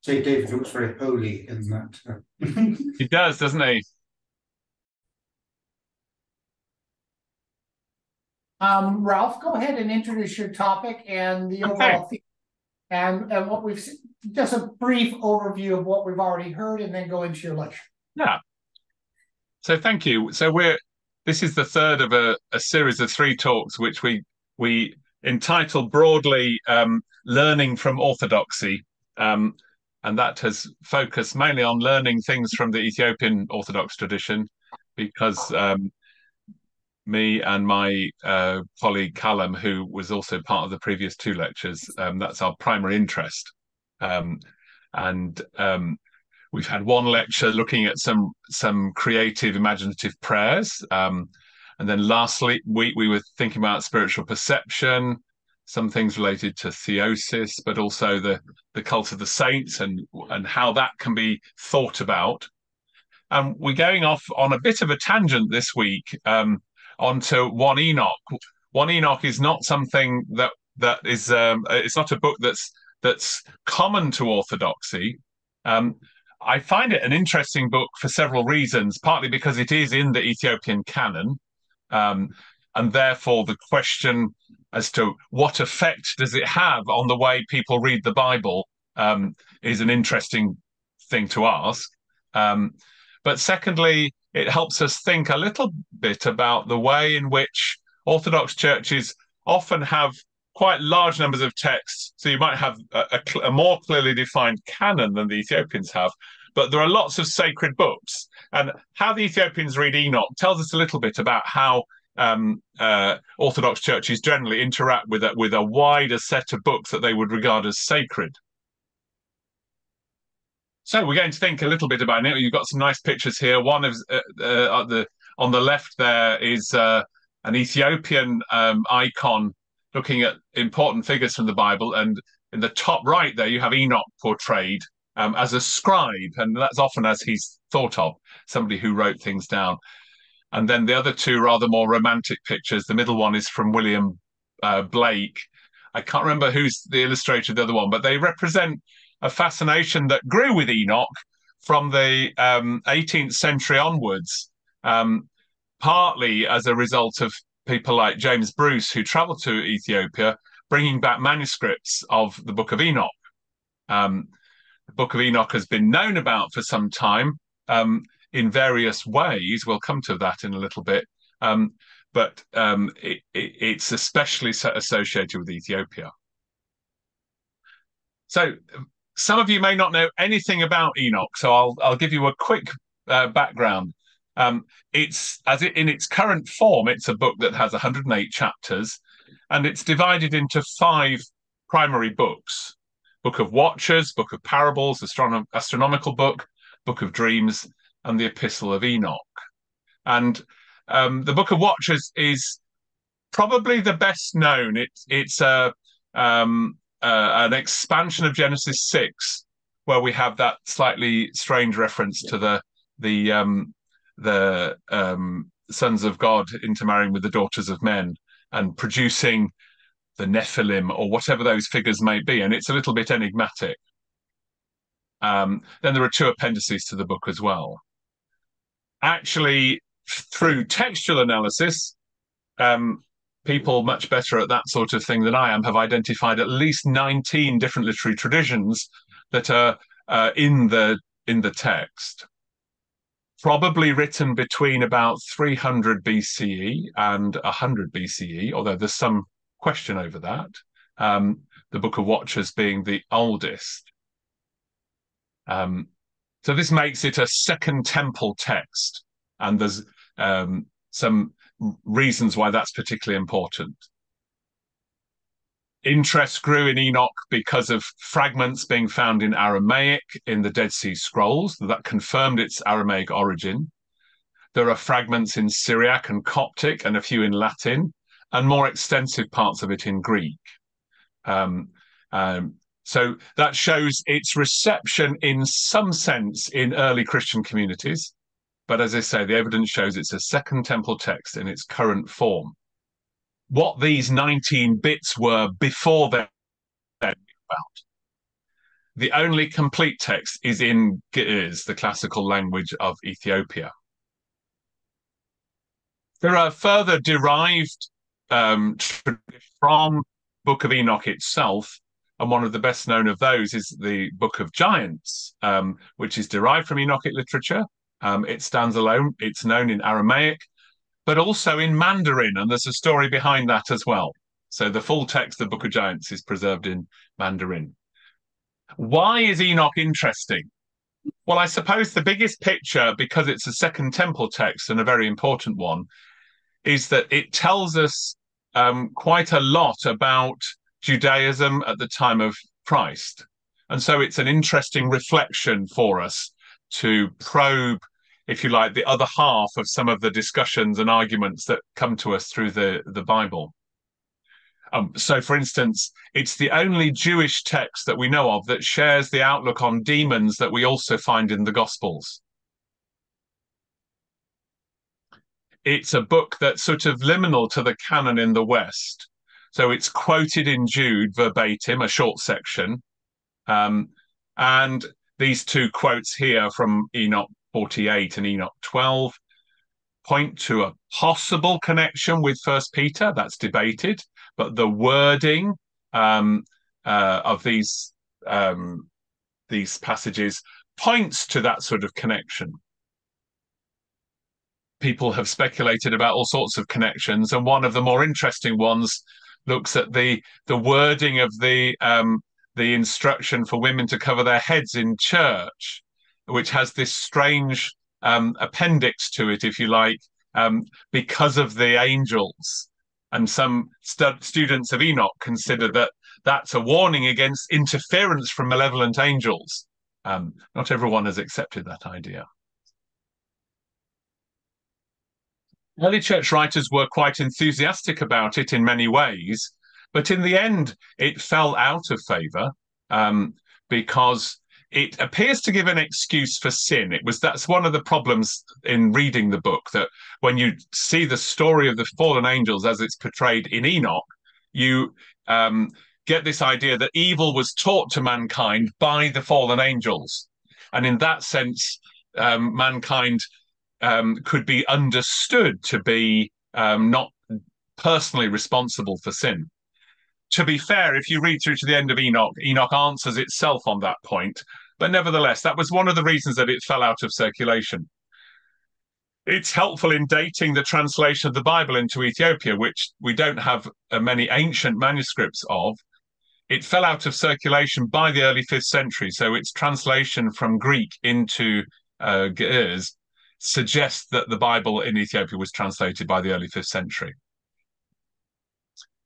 St. David looks very holy in that. He does, doesn't he? Ralph, go ahead and introduce your topic and the Okay. overall theme, and what we've just a brief overview of what we've already heard, and then go into your lecture. Yeah. So thank you. So this is the third of a series of 3 talks, which we entitled broadly "Learning from Orthodoxy," and that has focused mainly on learning things from the Ethiopian Orthodox tradition, because me and my colleague Callum, who was also part of the previous 2 lectures, that's our primary interest. And we've had one lecture looking at some creative, imaginative prayers. And then lastly, we were thinking about spiritual perception, some things related to theosis, but also the cult of the saints and how that can be thought about. And we're going off on a bit of a tangent this week, onto 1 Enoch. 1 Enoch is not something that is it's not a book that's common to Orthodoxy. I find it an interesting book for several reasons, partly because it is in the Ethiopian canon, and therefore the question as to what effect does it have on the way people read the Bible is an interesting thing to ask. But secondly, it helps us think a little bit about the way in which Orthodox churches often have quite large numbers of texts. So you might have a more clearly defined canon than the Ethiopians have, but there are lots of sacred books. And how the Ethiopians read Enoch tells us a little bit about how Orthodox churches generally interact with a wider set of books that they would regard as sacred. So we're going to think a little bit about it. You've got some nice pictures here. One of on the left there is an Ethiopian icon looking at important figures from the Bible, and in the top right there you have Enoch portrayed as a scribe, and that's often as he's thought of, somebody who wrote things down. And then the other 2 rather more romantic pictures. The middle one is from William Blake. I can't remember who's the illustrator of the other one, but they represent a fascination that grew with Enoch from the 18th century onwards, partly as a result of people like James Bruce, who travelled to Ethiopia, bringing back manuscripts of the Book of Enoch. The Book of Enoch has been known about for some time in various ways. We'll come to that in a little bit. But it's especially associated with Ethiopia. So some of you may not know anything about Enoch, so I'll give you a quick background. In its current form, it's a book that has 108 chapters, and it's divided into 5 primary books: Book of Watchers, Book of Parables, Astronomical Book, Book of Dreams, and the Epistle of Enoch. And the Book of Watchers is probably the best known. It's an expansion of Genesis 6, where we have that slightly strange reference to the sons of God intermarrying with the daughters of men and producing the Nephilim or whatever those figures may be, and it's a little bit enigmatic. Then there are 2 appendices to the book as well. Actually, through textual analysis, people much better at that sort of thing than I am have identified at least 19 different literary traditions that are in the text, probably written between about 300 BCE and 100 BCE, although there's some question over that. The Book of Watchers being the oldest. So this makes it a Second Temple text, and there's some reasons why that's particularly important. Interest grew in Enoch because of fragments being found in Aramaic in the Dead Sea Scrolls that confirmed its Aramaic origin. There are fragments in Syriac and Coptic and a few in Latin, and more extensive parts of it in Greek. So that shows its reception in some sense in early Christian communities. But as I say, the evidence shows it's a Second Temple text in its current form. What these 19 bits were before then about. the only complete text is in Ge'ez, the classical language of Ethiopia. There are further derived from Book of Enoch itself, and one of the best known of those is the Book of Giants, which is derived from Enochic literature. It stands alone. It's known in Aramaic, but also in Mandarin, and there's a story behind that as well. So the full text of the Book of Giants is preserved in Mandarin. Why is Enoch interesting? Well, I suppose the biggest picture, because it's a Second Temple text and a very important one, is that it tells us quite a lot about Judaism at the time of Christ. And so it's an interesting reflection for us to probe, if you like, the other half of some of the discussions and arguments that come to us through the Bible. So, for instance, it's the only Jewish text that we know of that shares the outlook on demons that we also find in the Gospels. It's a book that's sort of liminal to the canon in the West. So it's quoted in Jude verbatim, a short section. And these two quotes here from Enoch 48 and Enoch 12 point to a possible connection with 1 Peter. That's debated. But the wording of these passages points to that sort of connection. People have speculated about all sorts of connections, and one of the more interesting ones looks at the wording of the instruction for women to cover their heads in church, which has this strange appendix to it, if you like, because of the angels. And some students of Enoch consider that that's a warning against interference from malevolent angels. Not everyone has accepted that idea. Early church writers were quite enthusiastic about it in many ways, but in the end, it fell out of favour because it appears to give an excuse for sin. That's one of the problems in reading the book, that when you see the story of the fallen angels as it's portrayed in Enoch, you get this idea that evil was taught to mankind by the fallen angels. And in that sense, mankind could be understood to be not personally responsible for sin. To be fair, if you read through to the end of Enoch, Enoch answers itself on that point. But nevertheless, that was one of the reasons that it fell out of circulation. It's helpful in dating the translation of the Bible into Ethiopia, which we don't have many ancient manuscripts of. It fell out of circulation by the early 5th century, so its translation from Greek into Ge'ez suggests that the Bible in Ethiopia was translated by the early 5th century.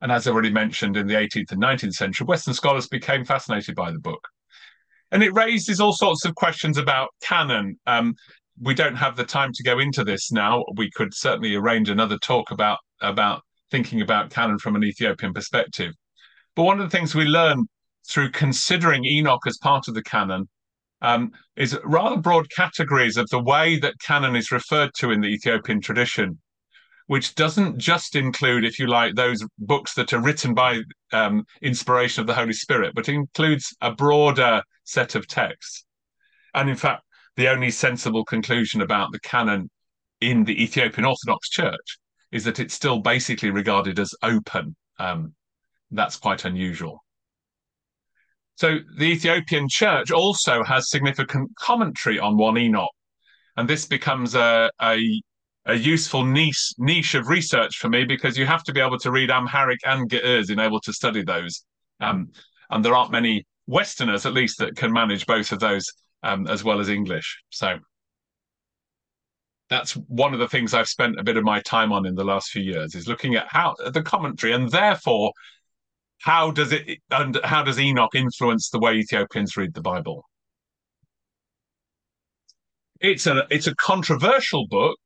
And as I already mentioned, in the 18th and 19th century, Western scholars became fascinated by the book. And it raises all sorts of questions about canon. We don't have the time to go into this now. We could certainly arrange another talk about thinking about canon from an Ethiopian perspective. But one of the things we learn through considering Enoch as part of the canon is rather broad categories of the way that canon is referred to in the Ethiopian tradition, which doesn't just include, if you like, those books that are written by inspiration of the Holy Spirit, but includes a broader set of texts. And in fact, the only sensible conclusion about the canon in the Ethiopian Orthodox Church is that it's still basically regarded as open. That's quite unusual. So the Ethiopian Church also has significant commentary on 1 Enoch, and this becomes a useful niche of research for me, because you have to be able to read Amharic and Ge'ez in able to study those. And there aren't many Westerners, at least, that can manage both of those as well as English. So that's one of the things I've spent a bit of my time on in the last few years, is looking at how the commentary, and therefore how does Enoch influence the way Ethiopians read the Bible. It's a controversial book.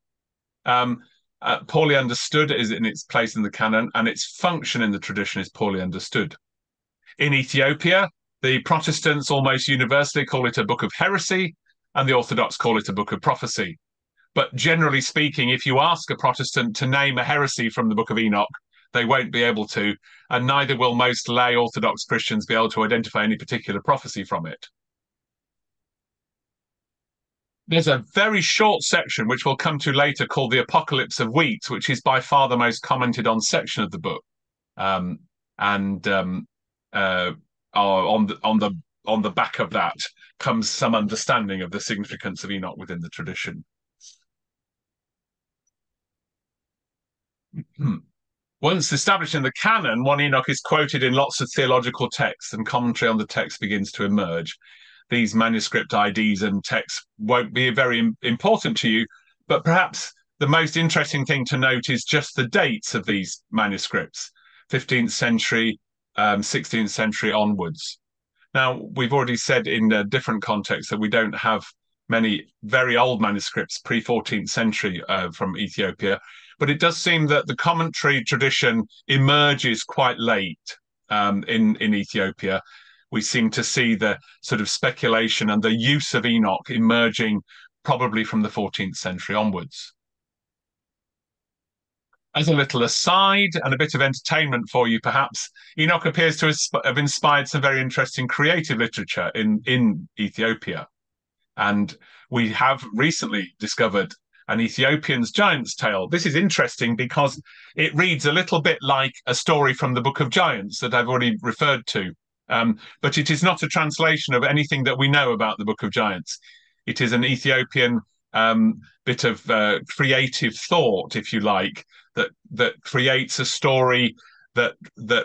Poorly understood is in its place in the canon, and its function in the tradition is poorly understood. In Ethiopia, the Protestants almost universally call it a book of heresy, and the Orthodox call it a book of prophecy. But generally speaking, if you ask a Protestant to name a heresy from the Book of Enoch, they won't be able to, and neither will most lay Orthodox Christians be able to identify any particular prophecy from it. There's a very short section, which we'll come to later, called the Apocalypse of Wheat, which is by far the most commented on section of the book. On the back of that comes some understanding of the significance of Enoch within the tradition. Once established in the canon, 1 Enoch is quoted in lots of theological texts, and commentary on the text begins to emerge. These manuscript IDs and texts won't be very important to you, but perhaps the most interesting thing to note is just the dates of these manuscripts, 15th century, 16th century onwards. Now, we've already said in a different context that we don't have many very old manuscripts pre-14th century from Ethiopia, but it does seem that the commentary tradition emerges quite late in Ethiopia. We seem to see the sort of speculation and the use of Enoch emerging probably from the 14th century onwards. As a little aside and a bit of entertainment for you, perhaps, Enoch appears to have inspired some very interesting creative literature in Ethiopia. And we have recently discovered an Ethiopian's Giant's Tale. This is interesting because it reads a little bit like a story from the Book of Giants that I've already referred to. But it is not a translation of anything that we know about the Book of Giants. It is an Ethiopian bit of creative thought, if you like, that creates a story that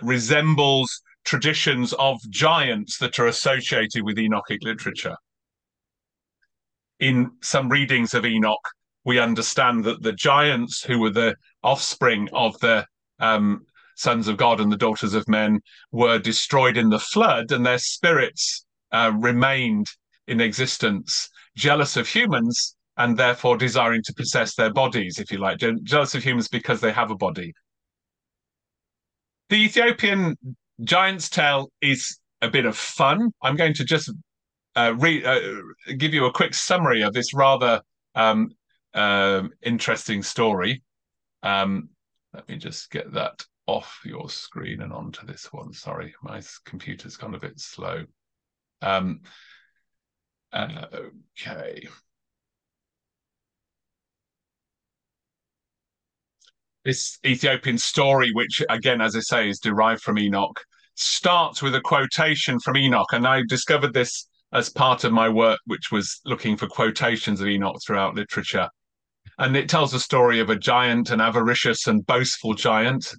resembles traditions of giants that are associated with Enochic literature. In some readings of Enoch, we understand that the giants, who were the offspring of the sons of God and the daughters of men, were destroyed in the flood, and their spirits remained in existence, jealous of humans, and therefore desiring to possess their bodies, if you like, jealous of humans because they have a body. The Ethiopian Giant's Tale is a bit of fun. I'm going to just give you a quick summary of this rather interesting story. Let me just get that off your screen and onto this one. Sorry, my computer's gone a bit slow. Okay. This Ethiopian story, which again, as I say, is derived from Enoch, starts with a quotation from Enoch. And I discovered this as part of my work, which was looking for quotations of Enoch throughout literature. And it tells the story of a giant, an avaricious and boastful giant,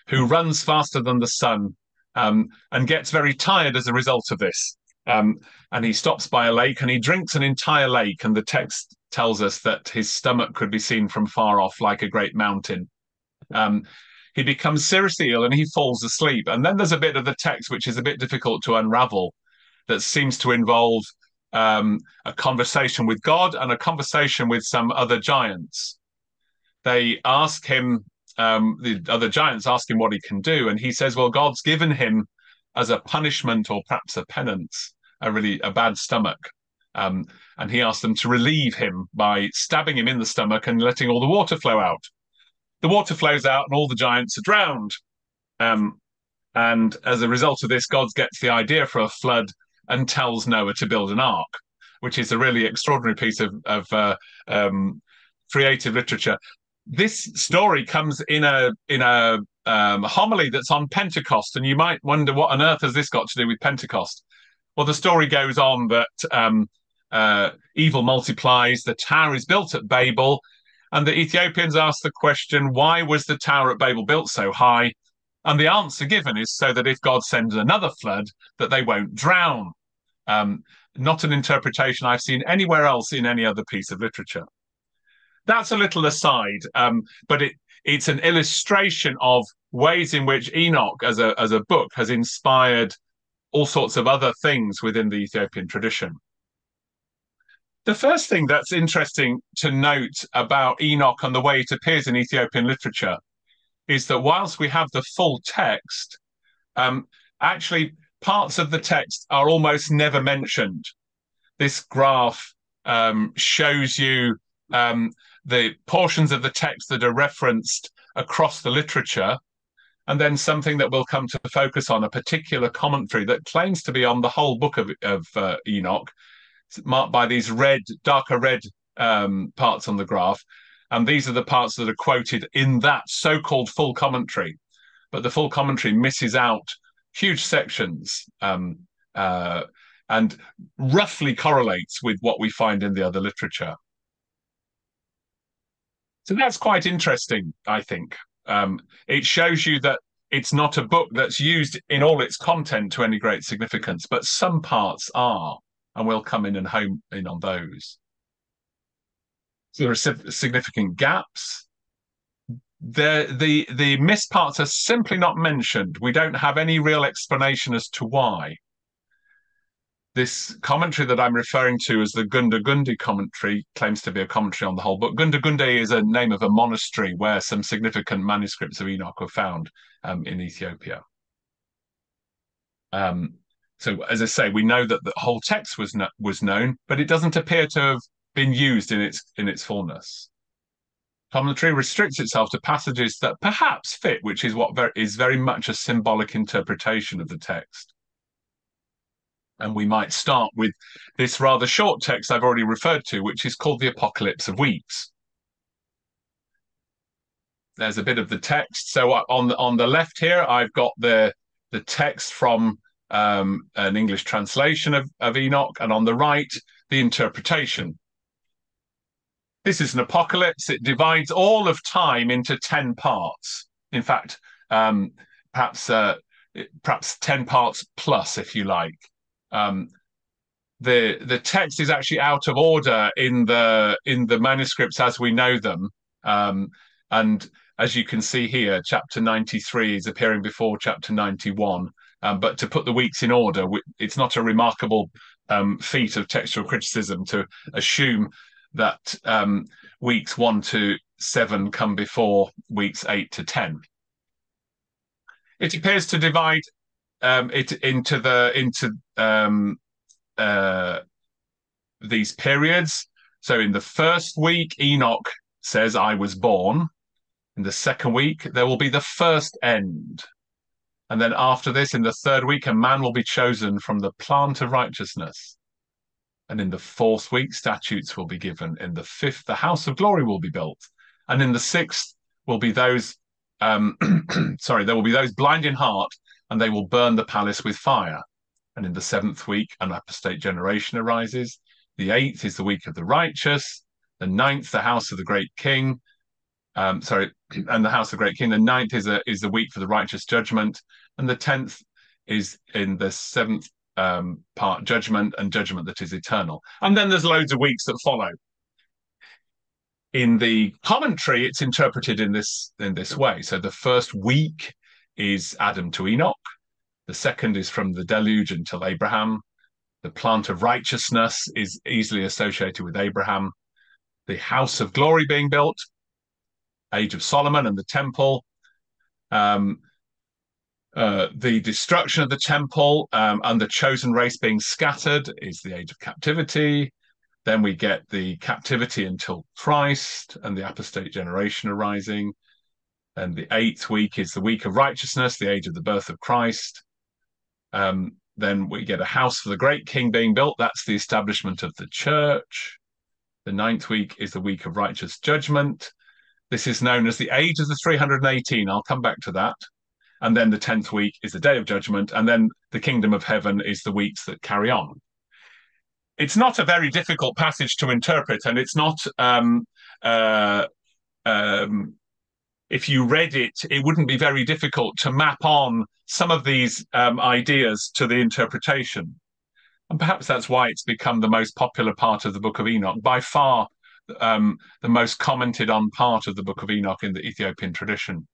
who runs faster than the sun and gets very tired as a result of this. And he stops by a lake and he drinks an entire lake. And the text tells us that his stomach could be seen from far off like a great mountain. He becomes seriously ill and he falls asleep. And then there's a bit of the text which is a bit difficult to unravel, that seems to involve a conversation with God and a conversation with some other giants. They ask him, the other giants ask him what he can do, and he says, well, God's given him as a punishment or perhaps a penance, a bad stomach. And he asked them to relieve him by stabbing him in the stomach and letting all the water flow out. The water flows out and all the giants are drowned. And as a result of this, God gets the idea for a flood and tells Noah to build an ark, which is a really extraordinary piece of creative literature. This story comes in a homily that's on Pentecost, and you might wonder, what on earth has this got to do with Pentecost? Well, the story goes on that evil multiplies, the tower is built at Babel, and the Ethiopians ask the question, why was the tower at Babel built so high? And the answer given is so that if God sends another flood, that they won't drown. Not an interpretation I've seen anywhere else in any other piece of literature. That's a little aside, but it's an illustration of ways in which Enoch as a book has inspired all sorts of other things within the Ethiopian tradition. The first thing that's interesting to note about Enoch and the way it appears in Ethiopian literature is that whilst we have the full text, actually parts of the text are almost never mentioned. This graph shows you the portions of the text that are referenced across the literature, and then something that we'll come to focus on, a particular commentary that claims to be on the whole book of Enoch, marked by these darker red parts on the graph. And these are the parts that are quoted in that so-called full commentary. But the full commentary misses out huge sections and roughly correlates with what we find in the other literature. So that's quite interesting, I think. It shows you that it's not a book that's used in all its content to any great significance, but some parts are, and we'll come in and home in on those. So there are significant gaps. The missed parts are simply not mentioned. We don't have any real explanation as to why. This commentary that I'm referring to as the Gundagundi commentary claims to be a commentary on the whole book. Gundagundi is a name of a monastery where some significant manuscripts of Enoch were found in Ethiopia. So, as I say, we know that the whole text was known, but it doesn't appear to have been used in its fullness. Commentary restricts itself to passages that perhaps fit, which is what is very much a symbolic interpretation of the text. And we might start with this rather short text I've already referred to, which is called the Apocalypse of Weeks. There's a bit of the text. So on the left here, I've got the text from an English translation of Enoch, and on the right, the interpretation. This is an apocalypse. It divides all of time into 10 parts. In fact, perhaps 10 parts plus, if you like. The text is actually out of order in the manuscripts as we know them, and as you can see here, chapter 93 is appearing before chapter 91. But to put the weeks in order, it's not a remarkable feat of textual criticism to assume that weeks 1 to 7 come before weeks 8 to 10. It appears to divide it into these periods. So in the first week, Enoch says, "I was born." In the second week, there will be the first end. And then after this, in the third week, a man will be chosen from the plant of righteousness. And in the fourth week, statutes will be given. In the fifth, the house of glory will be built. And in the sixth will be those, there will be those blind in heart, and they will burn the palace with fire. And in the seventh week, an apostate generation arises. The eighth is the week of the righteous. The ninth, the house of the great king. And the house of the great king. The ninth is the week for the righteous judgment. And the 10th is in the seventh part, judgment, and judgment that is eternal. And then there's loads of weeks that follow. In the commentary, it's interpreted in this way. So the first week is Adam to Enoch. The second is from the deluge until Abraham. The plant of righteousness is easily associated with Abraham. The house of glory being built, age of Solomon and the temple. The destruction of the temple and the chosen race being scattered is the age of captivity. Then we get the captivity until Christ and the apostate generation arising. And the eighth week is the week of righteousness, the age of the birth of Christ. Then we get a house for the great king being built. That's the establishment of the church. The ninth week is the week of righteous judgment. This is known as the age of the 318. I'll come back to that. And then the 10th week is the day of judgment. And then the kingdom of heaven is the weeks that carry on. It's not a very difficult passage to interpret, and it's not, if you read it, it wouldn't be very difficult to map on some of these ideas to the interpretation. And perhaps that's why it's become the most popular part of the Book of Enoch, by far the most commented on part of the Book of Enoch in the Ethiopian tradition.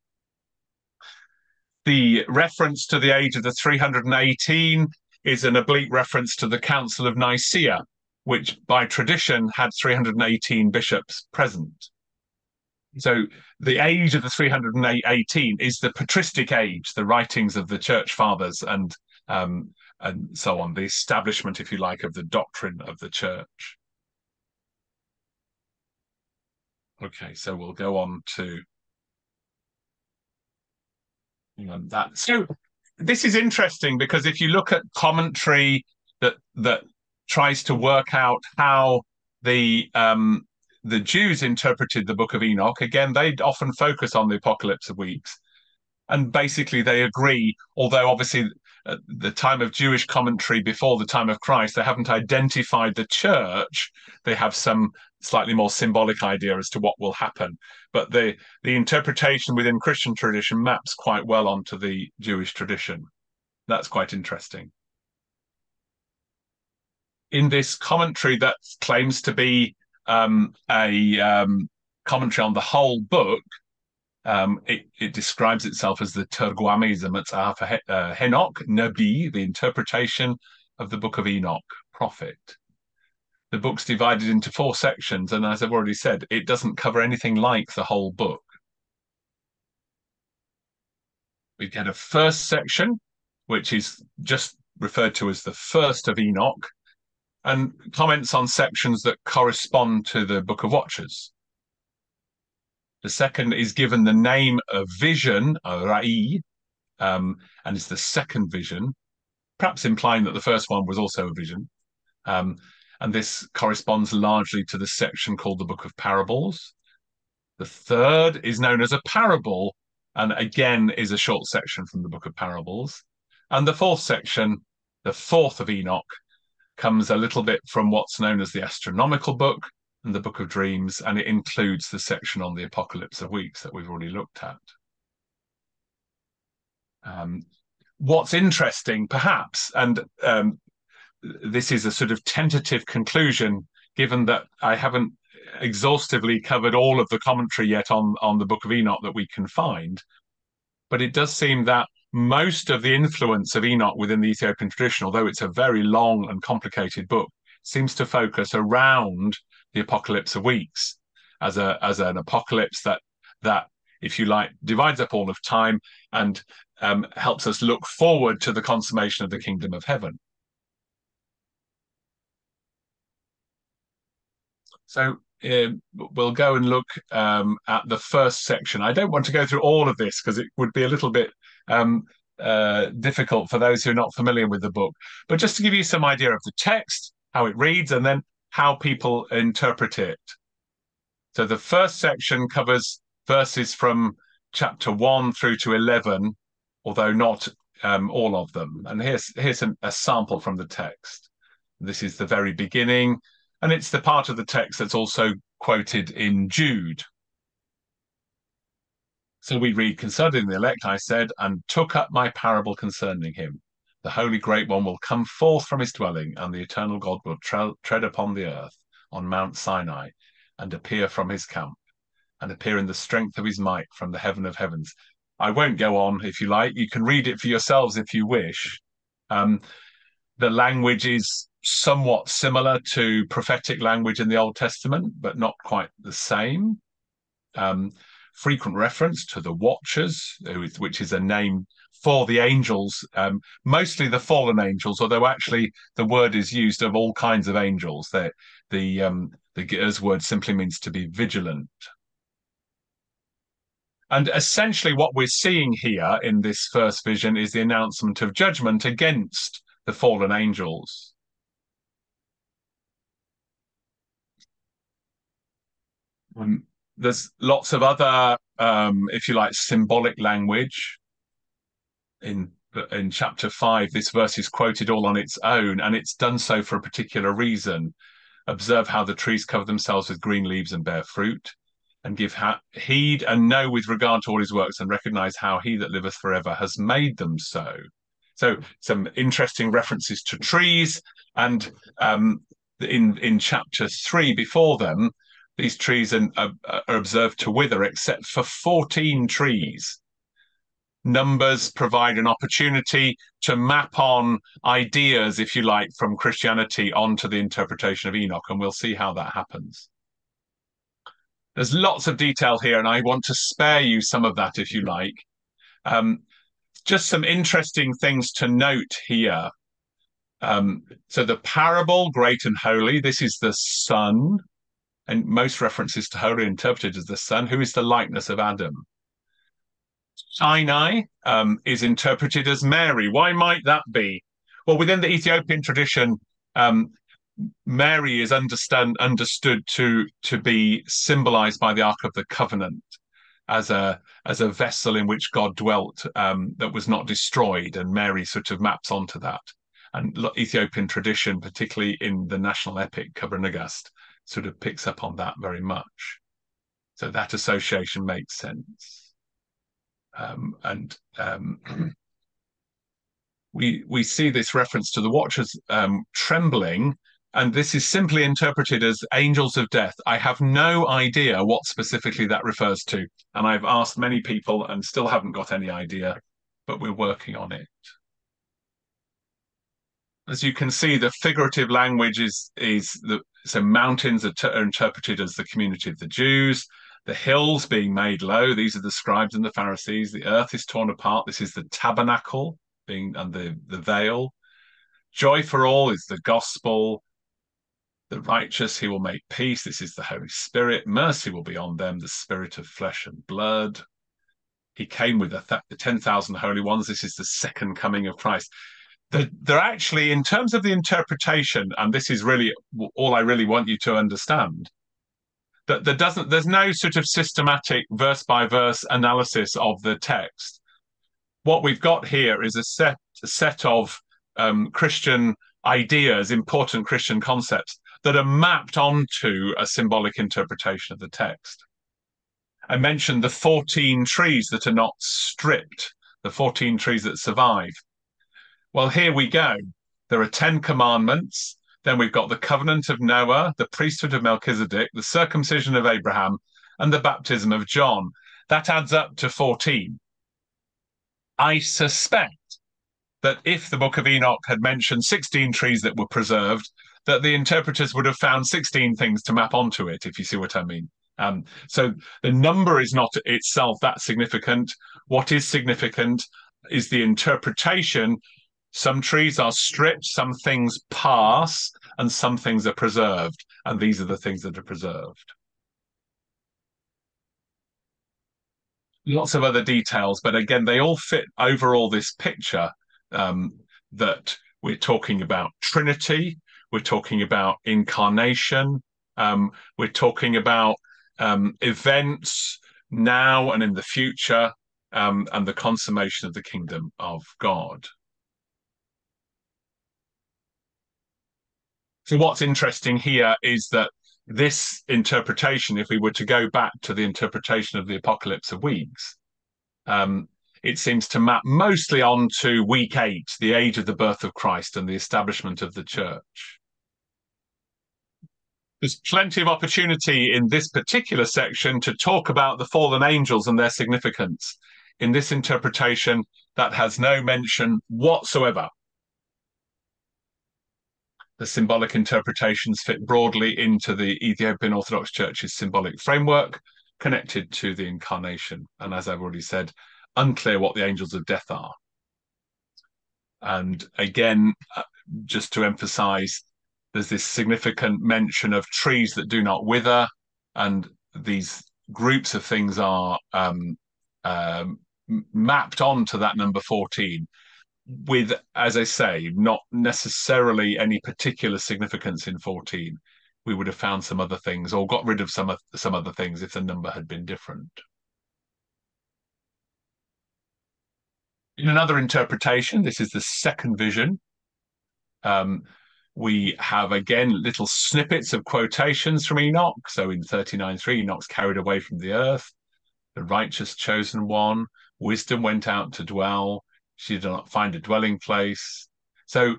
The reference to the age of the 318 is an oblique reference to the Council of Nicaea, which by tradition had 318 bishops present. So the age of the 318 is the patristic age, the writings of the church fathers and so on, the establishment, if you like, of the doctrine of the church. Okay, so we'll go on to So this is interesting because if you look at commentary that tries to work out how the Jews interpreted the Book of Enoch, again, they often focus on the Apocalypse of Weeks. And basically they agree, although obviously at the time of Jewish commentary before the time of Christ, they haven't identified the church. They have some slightly more symbolic idea as to what will happen. But the interpretation within Christian tradition maps quite well onto the Jewish tradition. That's quite interesting. In this commentary that claims to be a commentary on the whole book, it describes itself as the Terguame Zemetzah Enoch Nabi, the interpretation of the Book of Enoch, prophet. The book's divided into 4 sections, and as I've already said, it doesn't cover anything like the whole book. We get a first section, which is just referred to as the first of Enoch, and comments on sections that correspond to the Book of Watchers. The second is given the name of vision, Ra'i, and it's the second vision, perhaps implying that the first one was also a vision. And this corresponds largely to the section called the Book of Parables. The third is known as a parable, and again is a short section from the Book of Parables. And the fourth section, the fourth of Enoch, comes a little bit from what's known as the astronomical book and the Book of Dreams, and it includes the section on the Apocalypse of Weeks that we've already looked at. What's interesting, perhaps, and this is a sort of tentative conclusion, given that I haven't exhaustively covered all of the commentary yet on the Book of Enoch that we can find, but it does seem that most of the influence of Enoch within the Ethiopian tradition, although it's a very long and complicated book, seems to focus around the Apocalypse of Weeks as an apocalypse that, if you like, divides up all of time and helps us look forward to the consummation of the kingdom of heaven. So we'll go and look at the first section. I don't want to go through all of this because it would be a little bit difficult for those who are not familiar with the book. But just to give you some idea of the text, how it reads, and then how people interpret it. So the first section covers verses from chapter 1 through to 11, although not all of them. And here's a sample from the text. This is the very beginning, and it's the part of the text that's also quoted in Jude. So we read, concerning the elect, I said, and took up my parable concerning him. The Holy Great One will come forth from his dwelling, and the eternal God will tread upon the earth on Mount Sinai, and appear from his camp, and appear in the strength of his might from the heaven of heavens. I won't go on, if you like. You can read it for yourselves if you wish. The language is somewhat similar to prophetic language in the Old Testament, but not quite the same. Frequent reference to the Watchers, which is a name for the angels, mostly the fallen angels, although actually the word is used of all kinds of angels. The Ge'ez word simply means to be vigilant. And essentially what we're seeing here in this first vision is the announcement of judgment against the fallen angels. There's lots of other, if you like, symbolic language. In chapter 5, this verse is quoted all on its own, and it's done so for a particular reason. Observe how the trees cover themselves with green leaves and bear fruit, and give heed and know with regard to all his works, and recognize how he that liveth forever has made them so. So some interesting references to trees, and in chapter 3 before them, these trees are observed to wither, except for 14 trees. Numbers provide an opportunity to map on ideas, if you like, from Christianity onto the interpretation of Enoch, and we'll see how that happens. There's lots of detail here, and I want to spare you some of that, if you like. Just some interesting things to note here. So the parable, great and holy, this is the Son, and most references to holy are interpreted as the Son, who is the likeness of Adam. Sinai is interpreted as Mary. Why might that be? Well, within the Ethiopian tradition, Mary is understood to be symbolized by the Ark of the Covenant as a vessel in which God dwelt, that was not destroyed, and Mary sort of maps onto that. And Ethiopian tradition, particularly in the national epic Kebra-Nagast, sort of picks up on that very much. So that association makes sense. We see this reference to the watchers trembling, and this is simply interpreted as angels of death. I have no idea what specifically that refers to, and I've asked many people and still haven't got any idea, but we're working on it. As you can see, the figurative language so mountains are interpreted as the community of the Jews, the hills being made low, these are the scribes and the Pharisees, the earth is torn apart, this is the tabernacle, and the veil. Joy for all is the gospel. The righteous, he will make peace. This is the Holy Spirit. Mercy will be on them, the spirit of flesh and blood. He came with the 10,000 holy ones. This is the second coming of Christ. They're actually, in terms of the interpretation, and this is really all I really want you to understand, that there's no sort of systematic verse by verse analysis of the text. What we've got here is a set of Christian ideas, important Christian concepts that are mapped onto a symbolic interpretation of the text. I mentioned the 14 trees that are not stripped, the 14 trees that survive. Well, here we go. There are 10 commandments. Then we've got the covenant of Noah, the priesthood of Melchizedek, the circumcision of Abraham, and the baptism of John. That adds up to 14. I suspect that if the Book of Enoch had mentioned 16 trees that were preserved, that the interpreters would have found 16 things to map onto it, if you see what I mean. So the number is not itself that significant. What is significant is the interpretation. Some trees are stripped, some things pass, and some things are preserved. And these are the things that are preserved. Lots of other details, but again, they all fit overall this picture that we're talking about Trinity, we're talking about incarnation, we're talking about events now and in the future, and the consummation of the kingdom of God. So what's interesting here is that this interpretation, if we were to go back to the interpretation of the Apocalypse of Weeks, it seems to map mostly onto week 8, the age of the birth of Christ and the establishment of the church. There's plenty of opportunity in this particular section to talk about the fallen angels and their significance. In this interpretation, that has no mention whatsoever. The symbolic interpretations fit broadly into the Ethiopian Orthodox Church's symbolic framework connected to the incarnation. And as I've already said, unclear what the angels of death are. And again, just to emphasize, there's this significant mention of trees that do not wither, and these groups of things are mapped onto that number 14. With, as I say, not necessarily any particular significance in 14. We would have found some other things or got rid of some other things if the number had been different. In another interpretation, this is the second vision. We have, again, little snippets of quotations from Enoch. So in 39:3, Enoch's carried away from the earth. The righteous chosen one, wisdom went out to dwell. She did not find a dwelling place. So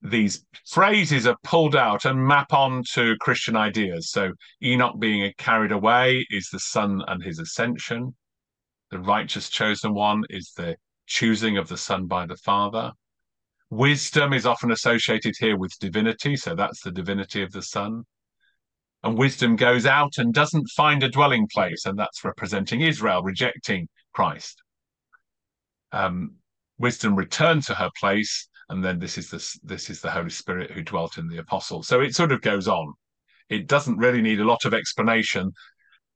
these phrases are pulled out and map onto Christian ideas. So Enoch being carried away is the Son and his ascension. The righteous chosen one is the choosing of the Son by the Father. Wisdom is often associated here with divinity, so that's the divinity of the Son. And wisdom goes out and doesn't find a dwelling place, and that's representing Israel rejecting Christ. Wisdom returned to her place, and then this is the Holy Spirit who dwelt in the apostles. So it sort of goes on. It doesn't really need a lot of explanation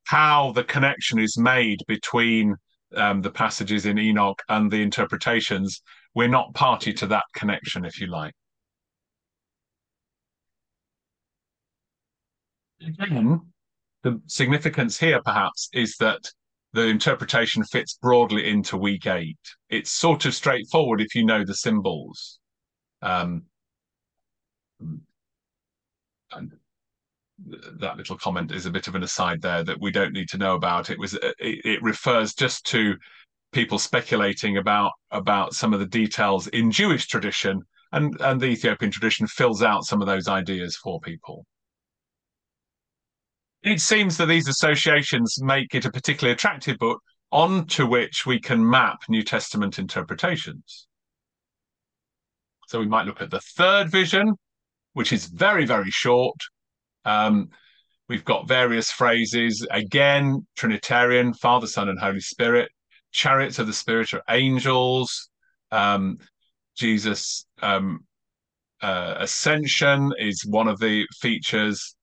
how the connection is made between the passages in Enoch and the interpretations, we're not party to that connection, if you like. Again, the significance here perhaps is that the interpretation fits broadly into week 8. It's sort of straightforward if you know the symbols. And that little comment is a bit of an aside there that we don't need to know about. It refers just to people speculating about some of the details in Jewish tradition, and the Ethiopian tradition fills out some of those ideas for people. It seems that these associations make it a particularly attractive book onto which we can map New Testament interpretations. So we might look at the third vision, which is very, very short. We've got various phrases, again, Trinitarian, Father, Son, and Holy Spirit, chariots of the Spirit or angels, Jesus' ascension is one of the features,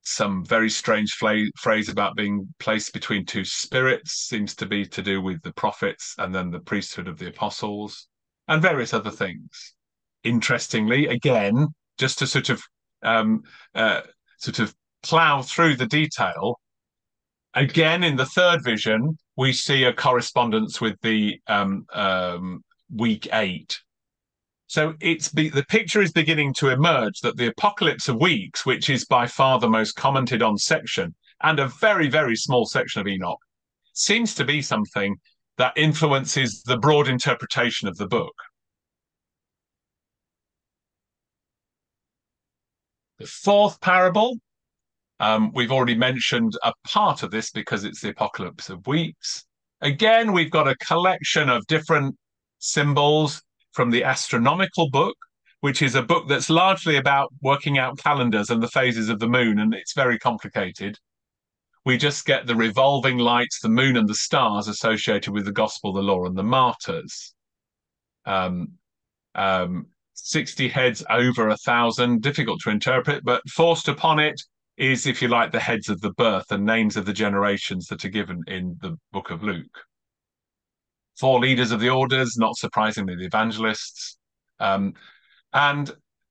some very strange phrase about being placed between two spirits seems to be to do with the prophets and then the priesthood of the apostles, and various other things. Interestingly, again, just to sort of plough through the detail, again in the third vision we see a correspondence with the week 8. So the picture is beginning to emerge that the Apocalypse of Weeks, which is by far the most commented on section and a very, very small section of Enoch, seems to be something that influences the broad interpretation of the book. The fourth parable, we've already mentioned a part of this because it's the Apocalypse of Weeks. Again, we've got a collection of different symbols from the astronomical book, which is a book that's largely about working out calendars and the phases of the moon, and it's very complicated. We just get the revolving lights, the moon and the stars associated with the gospel, the law, and the martyrs. 60 heads over 1,000, difficult to interpret, but forced upon it is, if you like, the heads of the birth and names of the generations that are given in the book of Luke. 4 leaders of the orders, not surprisingly, the evangelists. And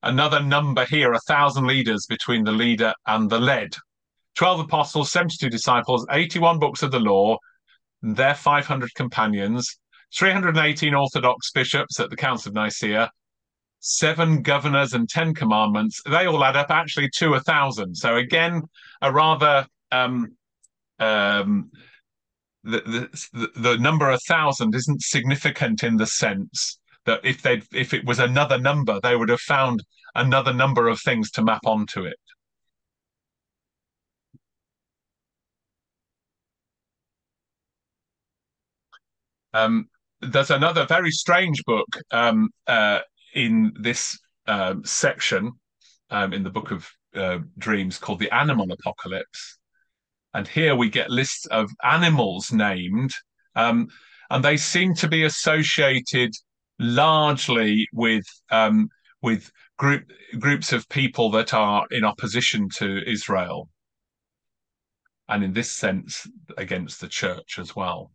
another number here, 1,000 leaders between the leader and the led. 12 apostles, 72 disciples, 81 books of the law, their 500 companions, 318 Orthodox bishops at the Council of Nicaea, 7 governors and 10 commandments. They all add up actually to 1,000. So again, a rather the number 1,000 isn't significant in the sense that if it was another number, they would have found another number of things to map onto it. There's another very strange book in this section in the Book of Dreams called the Animal Apocalypse. And here we get lists of animals named, and they seem to be associated largely with groups of people that are in opposition to Israel, and in this sense against the church as well.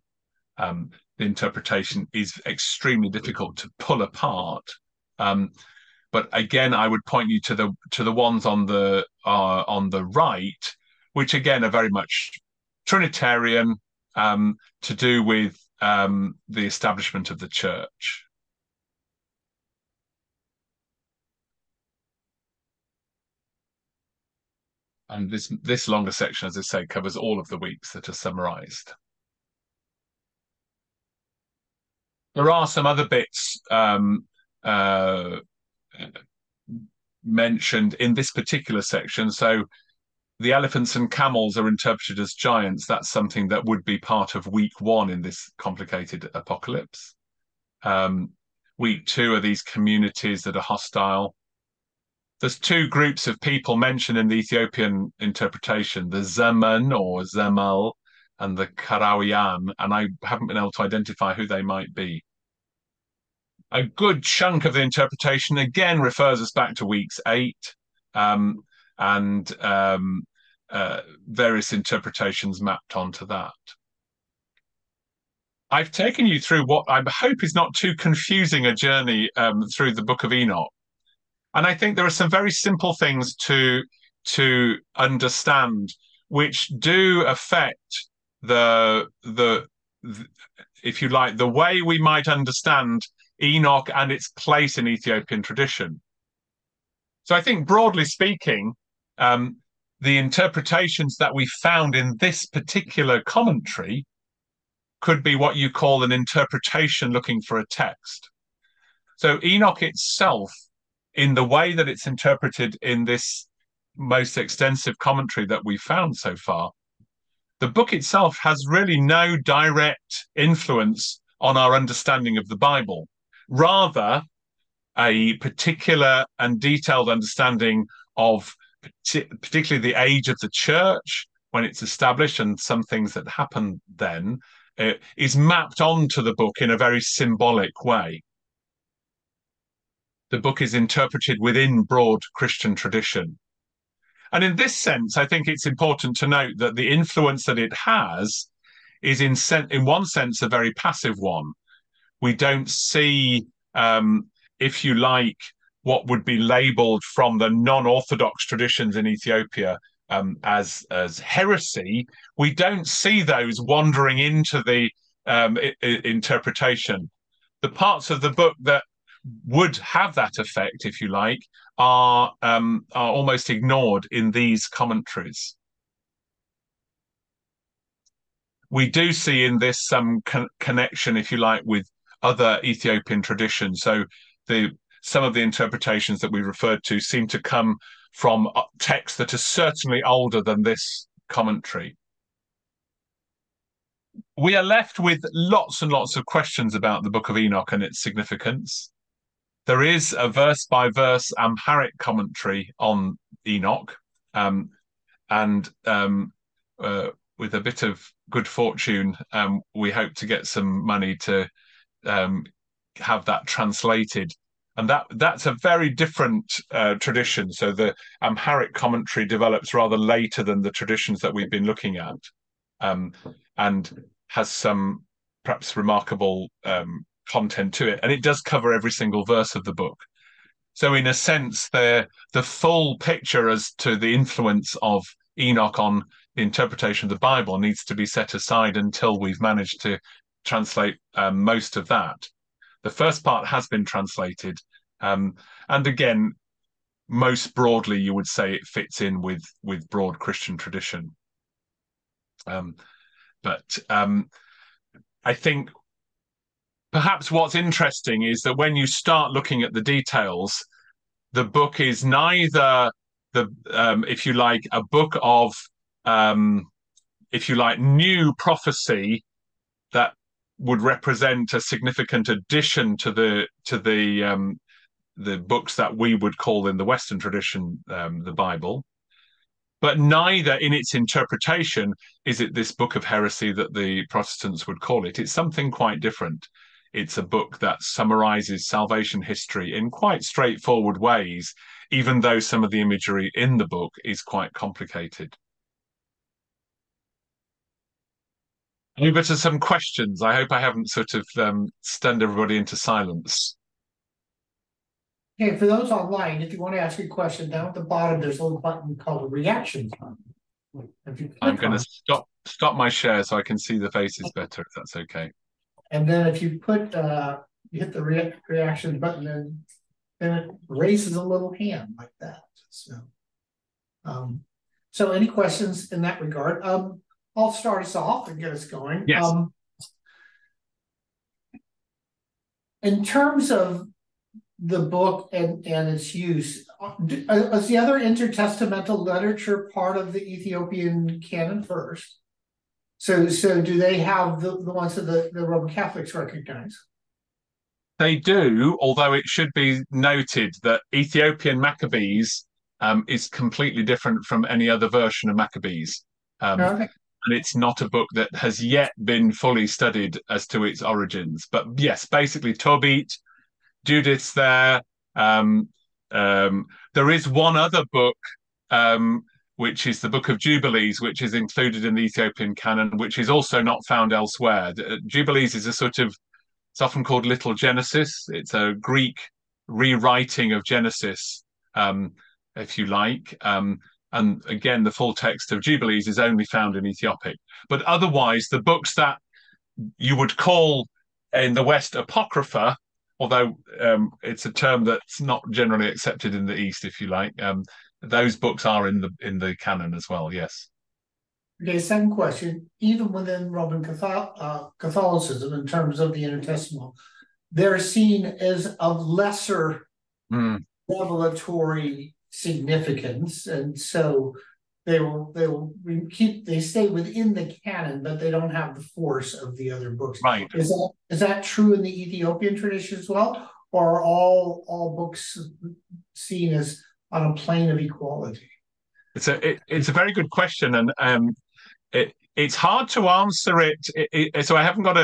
The interpretation is extremely difficult to pull apart, but again, I would point you to the ones on the right, which again are very much Trinitarian, to do with the establishment of the church. And this longer section, as I say, covers all of the weeks that are summarized. There are some other bits mentioned in this particular section. So the elephants and camels are interpreted as giants. That's something that would be part of week 1 in this complicated apocalypse. Week 2 are these communities that are hostile. There's 2 groups of people mentioned in the Ethiopian interpretation, the Zeman or Zemal and the Karawian, and I haven't been able to identify who they might be. A good chunk of the interpretation again refers us back to weeks 8, and various interpretations mapped onto that. I've taken you through what I hope is not too confusing a journey through the Book of Enoch. And I think there are some very simple things to understand which do affect the if you like, the way we might understand Enoch and its place in Ethiopian tradition. So I think broadly speaking, the interpretations that we found in this particular commentary could be what you call an interpretation looking for a text. So Enoch itself, in the way that it's interpreted in this most extensive commentary that we've found so far, the book itself has really no direct influence on our understanding of the Bible. Rather, a particular and detailed understanding of particularly the age of the church when it's established and some things that happen then is mapped onto the book in a very symbolic way. The book is interpreted within broad Christian tradition. And in this sense, I think it's important to note that the influence that it has is in one sense a very passive one. We don't see, if you like, what would be labeled from the non-Orthodox traditions in Ethiopia as heresy. We don't see those wandering into the interpretation. The parts of the book that would have that effect, if you like, are almost ignored in these commentaries. We do see in this some connection, if you like, with other Ethiopian traditions. So some of the interpretations that we referred to seem to come from texts that are certainly older than this commentary. We are left with lots and lots of questions about the Book of Enoch and its significance. There is a verse-by-verse Amharic commentary on Enoch, and with a bit of good fortune, we hope to get some money to have that translated. And that's a very different tradition. So the Amharic commentary develops rather later than the traditions that we've been looking at, and has some perhaps remarkable content to it, and it does cover every single verse of the book. So in a sense, the full picture as to the influence of Enoch on the interpretation of the Bible needs to be set aside until we've managed to translate most of that. The first part has been translated, and again, most broadly, you would say it fits in with broad Christian tradition. But I think perhaps what's interesting is that when you start looking at the details, the book is neither if you like, a book of, if you like, new prophecy that would represent a significant addition to the books that we would call in the Western tradition the Bible. But neither in its interpretation is it this book of heresy that the Protestants would call it. It's something quite different. It's a book that summarizes salvation history in quite straightforward ways, even though some of the imagery in the book is quite complicated. Over to some questions. I hope I haven't sort of stunned everybody into silence. Okay, for those online, if you want to ask a question, down at the bottom, there's a little button called a reactions button. I'm going to stop my share so I can see the faces better, if that's okay. And then if you you hit the reaction button, then it raises a little hand like that. So any questions in that regard? I'll start us off and get us going. Yes. In terms of the book and its use, is the other intertestamental literature part of the Ethiopian canon first? So do they have the ones that the Roman Catholics recognize? They do, although it should be noted that Ethiopian Maccabees is completely different from any other version of Maccabees. Okay. And it's not a book that has yet been fully studied as to its origins. But yes, basically Tobit, Judith's there. There is one other book which is the Book of Jubilees, which is included in the Ethiopian canon, which is also not found elsewhere. Jubilees is a sort of, it's often called Little Genesis. It's a Greek rewriting of Genesis, if you like. And again, the full text of Jubilees is only found in Ethiopic. But otherwise, the books that you would call in the West Apocrypha, although it's a term that's not generally accepted in the East, if you like, those books are in the canon as well, yes. Okay, second question. Even within Roman Catholicism, in terms of the intertestamental, they're seen as of lesser revelatory significance, and so they stay within the canon, but they don't have the force of the other books. Right. Is that true in the Ethiopian tradition as well, or are all books seen as on a plane of equality? It's a very good question, and it's hard to answer it. So I haven't got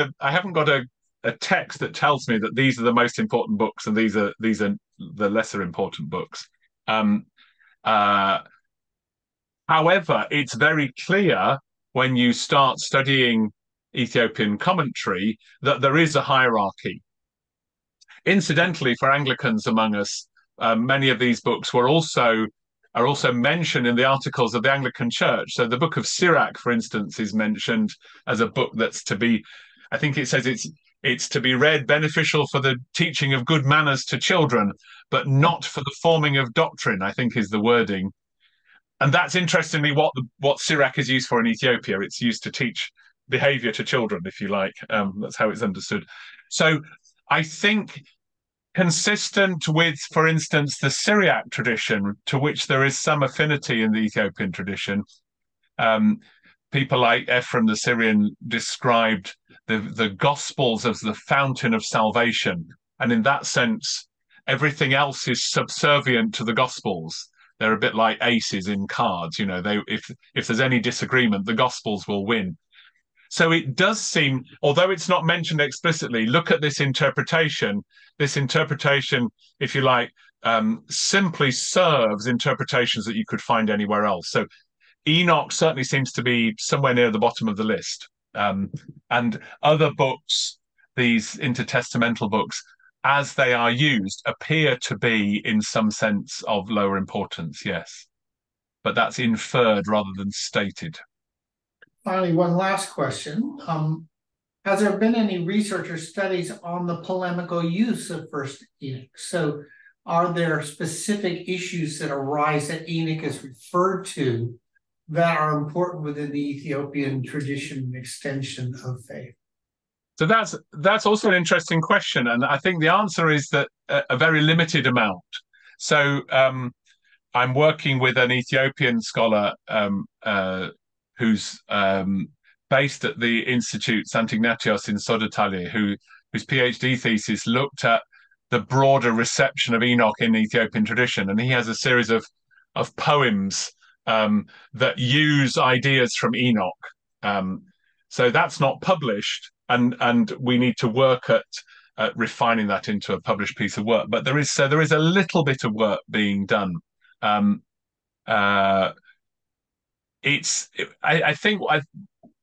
a text that tells me that these are the most important books and these are the lesser important books. However, it's very clear when you start studying Ethiopian commentary that there is a hierarchy. Incidentally, for Anglicans among us, many of these books are also mentioned in the articles of the Anglican Church. So the Book of Sirach, for instance, is mentioned as a book that's to be, I think it says it's to be read, beneficial for the teaching of good manners to children, but not for the forming of doctrine, I think is the wording. And that's interestingly what Sirach is used for in Ethiopia. It's used to teach behavior to children, if you like. That's how it's understood. So I think consistent with, for instance, the Syriac tradition, to which there is some affinity in the Ethiopian tradition, people like Ephraim the Syrian described the Gospels as the fountain of salvation. And in that sense, everything else is subservient to the Gospels. They're a bit like aces in cards, you know. If there's any disagreement, the Gospels will win. So it does seem, although it's not mentioned explicitly, look at this interpretation. This interpretation, if you like, simply serves interpretations that you could find anywhere else. So Enoch certainly seems to be somewhere near the bottom of the list. And other books, these intertestamental books, as they are used, appear to be in some sense of lower importance, yes. But that's inferred rather than stated. Finally, one last question. Has there been any research or studies on the polemical use of First Enoch? So are there specific issues that arise that Enoch is referred to that are important within the Ethiopian tradition and extension of faith? So that's also an interesting question, and I think the answer is that a very limited amount. So I'm working with an Ethiopian scholar who's based at the Institute St. Ignatios in Sodotale, whose PhD thesis looked at the broader reception of Enoch in Ethiopian tradition, and he has a series of poems that use ideas from Enoch. So that's not published, and we need to work at refining that into a published piece of work. But there is a little bit of work being done. I think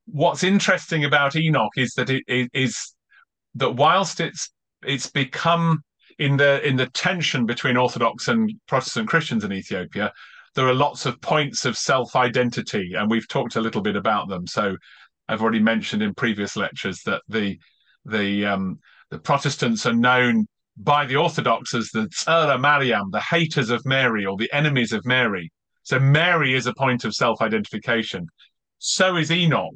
what's interesting about Enoch is that whilst it's become in the tension between Orthodox and Protestant Christians in Ethiopia, there are lots of points of self-identity, and we've talked a little bit about them. So I've already mentioned in previous lectures that the Protestants are known by the Orthodox as the Tzara Mariam, the haters of Mary, or the enemies of Mary. So Mary is a point of self-identification. So is Enoch.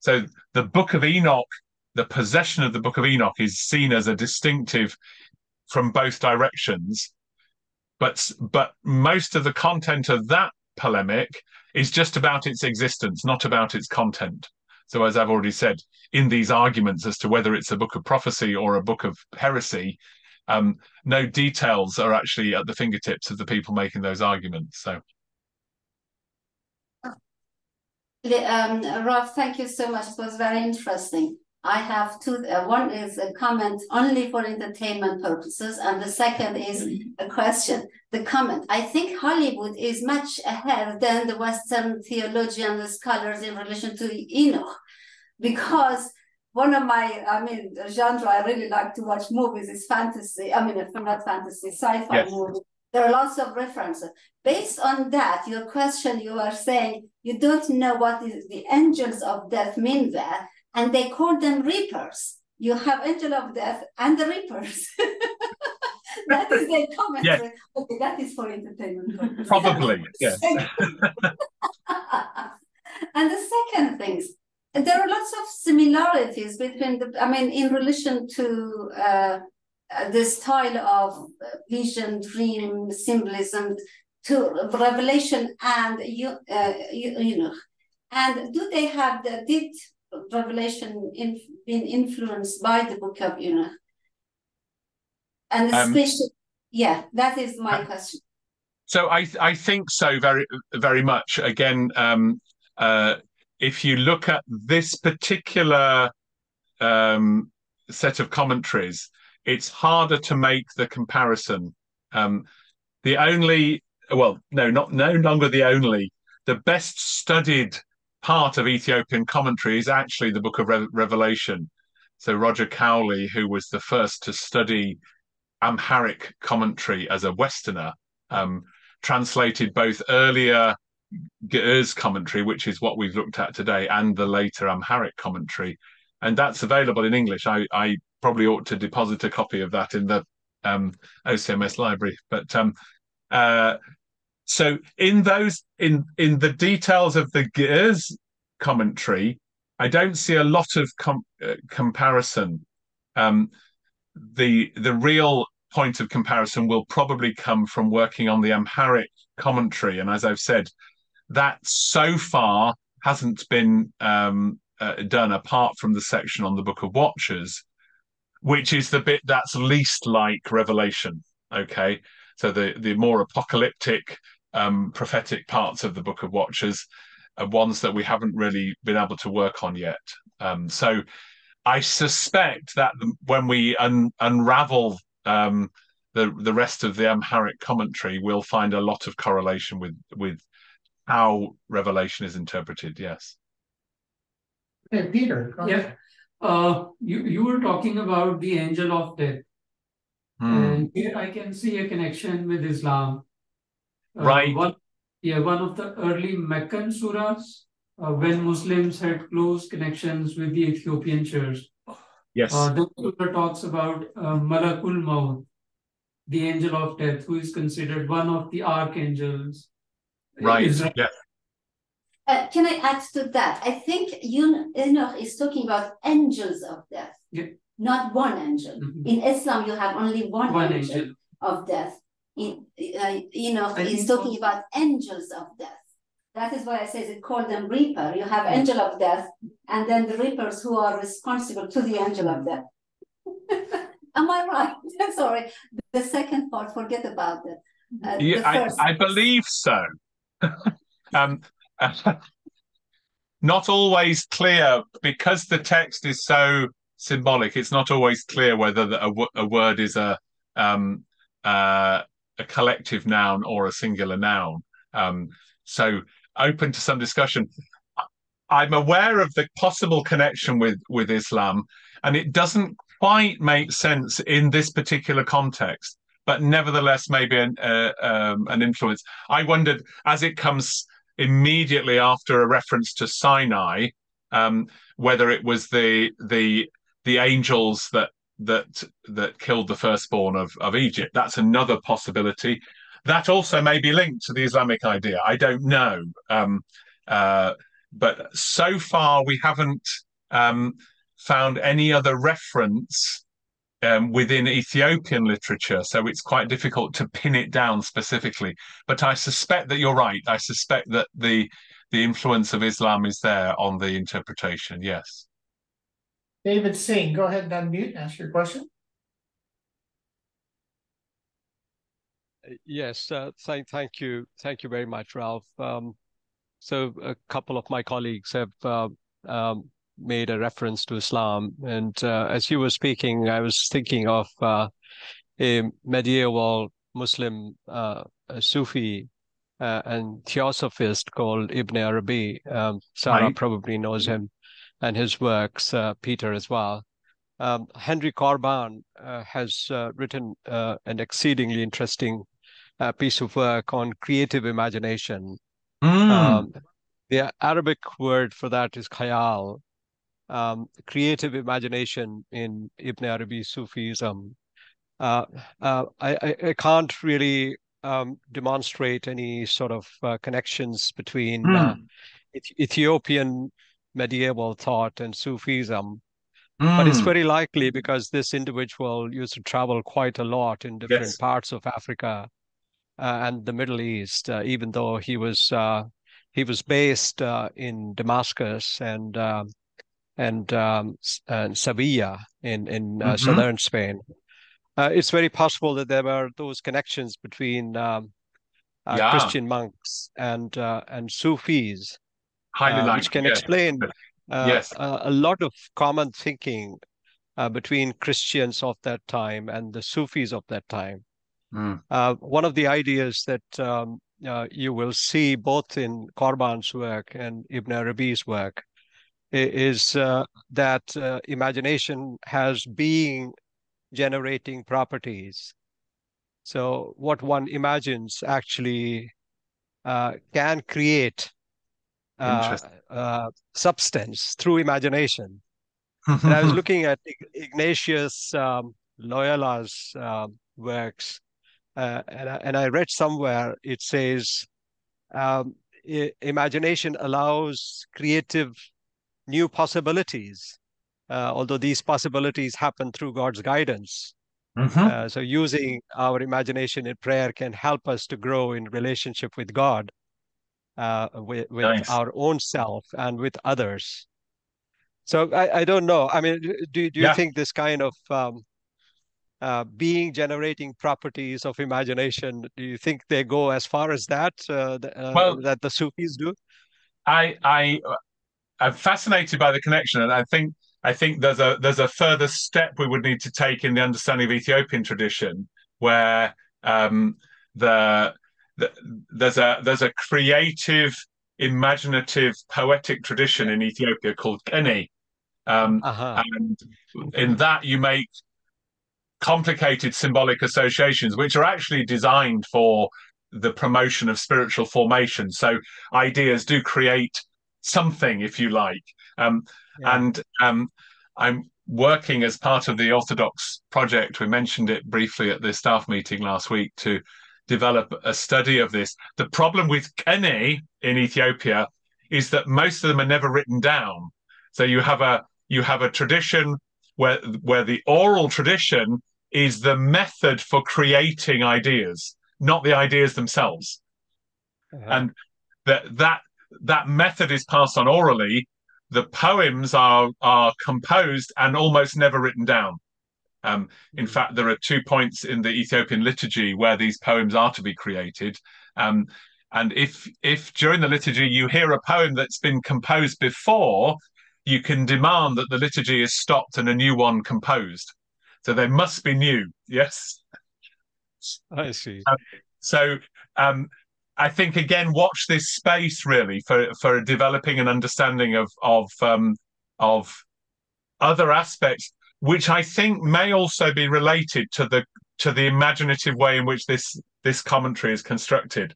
So the Book of Enoch, the possession of the Book of Enoch, is seen as a distinctive from both directions. But most of the content of that polemic is just about its existence, not about its content. So as I've already said, in these arguments as to whether it's a book of prophecy or a book of heresy, no details are actually at the fingertips of the people making those arguments. So, Rolf, thank you so much. It was very interesting. I have two. One is a comment only for entertainment purposes, and the second is a question. The comment: I think Hollywood is much ahead than the Western theologians and scholars in relation to Enoch, because one of my, genre I really like to watch movies is fantasy. Not fantasy, sci-fi movies. There are lots of references. Based on that, your question, you are saying you don't know what is the angels of death mean there, and they call them reapers. You have angel of death and the reapers. That is their commentary. Yes. Okay, that is for entertainment purposes. Probably, yes. And the second thing, there are lots of similarities between in relation to the style of vision, dream, symbolism, to Revelation and Enoch. And do they have did Revelation been influenced by the Book of Enoch? And especially, that is my question. So I think so, very, very much. Again, if you look at this particular set of commentaries, it's harder to make the comparison. The best studied part of Ethiopian commentary is actually the Book of Revelation. So Roger Cowley, who was the first to study Amharic commentary as a Westerner, translated both earlier Ge'ez commentary, which is what we've looked at today, and the later Amharic commentary. And that's available in English. I probably ought to deposit a copy of that in the OCMS library. But so in the details of the Ge'ez commentary, I don't see a lot of comparison. The real point of comparison will probably come from working on the Amharic commentary, and as I've said, that so far hasn't been done apart from the section on the Book of Watchers, which is the bit that's least like Revelation. Okay, so the more apocalyptic, prophetic parts of the Book of Watchers are ones that we haven't really been able to work on yet. So I suspect that when we unravel the rest of the Amharic commentary, we'll find a lot of correlation with how Revelation is interpreted. Yes. Hey, Peter. You were talking about the angel of death, and here I can see a connection with Islam. Right. One of the early Meccan surahs, when Muslims had close connections with the Ethiopian church. Yes. The surah talks about Malakul Maut, the angel of death, who is considered one of the archangels. Right. Israel. Yeah. Can I add to that? I think Enoch is talking about angels of death, not one angel. Mm-hmm. In Islam, you have only one angel of death. Enoch is talking about angels of death. That is why I say they call them reaper. You have angel of death, and then the reapers who are responsible to the angel of death. Am I right? Sorry. The second part, forget about it. The first. I believe so. Not always clear, because the text is so symbolic. It's not always clear whether a word is a collective noun or a singular noun. So open to some discussion. I'm aware of the possible connection with Islam, and it doesn't quite make sense in this particular context, but nevertheless maybe an influence. I wondered, as it comes immediately after a reference to Sinai, whether it was the angels that killed the firstborn of Egypt. That's another possibility. That also may be linked to the Islamic idea. I don't know. But so far we haven't found any other reference within Ethiopian literature, so it's quite difficult to pin it down specifically. But I suspect that you're right. I suspect that the influence of Islam is there on the interpretation. Yes. David Singh, go ahead and unmute and ask your question. Yes, thank you very much, Ralph. So a couple of my colleagues have made a reference to Islam. And as you were speaking, I was thinking of a medieval Muslim Sufi and theosophist called Ibn Arabi. Sarah probably knows him and his works, Peter as well. Henry Corban has written an exceedingly interesting piece of work on creative imagination. The Arabic word for that is khayal. Creative imagination in Ibn Arabi Sufism. I can't really demonstrate any sort of connections between Ethiopian medieval thought and Sufism. But it's very likely because this individual used to travel quite a lot in different parts of Africa and the Middle East, even though he was based in Damascus and Sevilla in southern Spain. It's very possible that there were those connections between Christian monks and Sufis, which can explain a lot of common thinking between Christians of that time and the Sufis of that time. One of the ideas that you will see both in Corban's work and Ibn Arabi's work is that imagination has being generating properties. So what one imagines actually can create substance through imagination. And I was looking at Ignatius Loyola's works, and I read somewhere it says imagination allows creative new possibilities, although these possibilities happen through God's guidance. So using our imagination in prayer can help us to grow in relationship with God, with our own self and with others. So I don't know. I mean, do you think this kind of being generating properties of imagination, do you think they go as far as that, that the Sufis do? I'm fascinated by the connection, and I think there's a further step we would need to take in the understanding of Ethiopian tradition, where there's a creative, imaginative, poetic tradition in Ethiopia called Kene, and in that you make complicated symbolic associations, which are actually designed for the promotion of spiritual formation. So ideas do create something, if you like. And I'm working as part of the Orthodox project. We mentioned it briefly at the staff meeting last week to develop a study of this. The problem with Kene in Ethiopia is that most of them are never written down. So you have a tradition where the oral tradition is the method for creating ideas, not the ideas themselves. And that method is passed on orally. The poems are composed and almost never written down. In fact, there are 2 points in the Ethiopian liturgy where these poems are to be created. And if during the liturgy you hear a poem that's been composed before, you can demand that the liturgy is stopped and a new one composed. So they must be new. Yes. I see. I think, again, watch this space really for developing an understanding of other aspects, which I think may also be related to the imaginative way in which this commentary is constructed.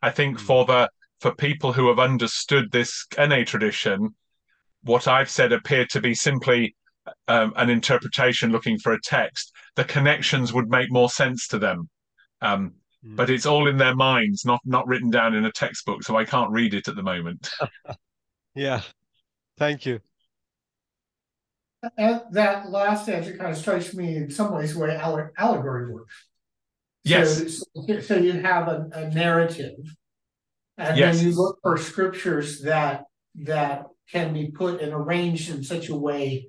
I think for people who have understood this Kene tradition, what I've said appeared to be simply an interpretation looking for a text. The connections would make more sense to them. But it's all in their minds, not written down in a textbook, so I can't read it at the moment. Yeah, thank you. That last answer kind of strikes me in some ways the way allegory works. Yes. So you have a narrative, and then you look for scriptures that can be put and arranged in such a way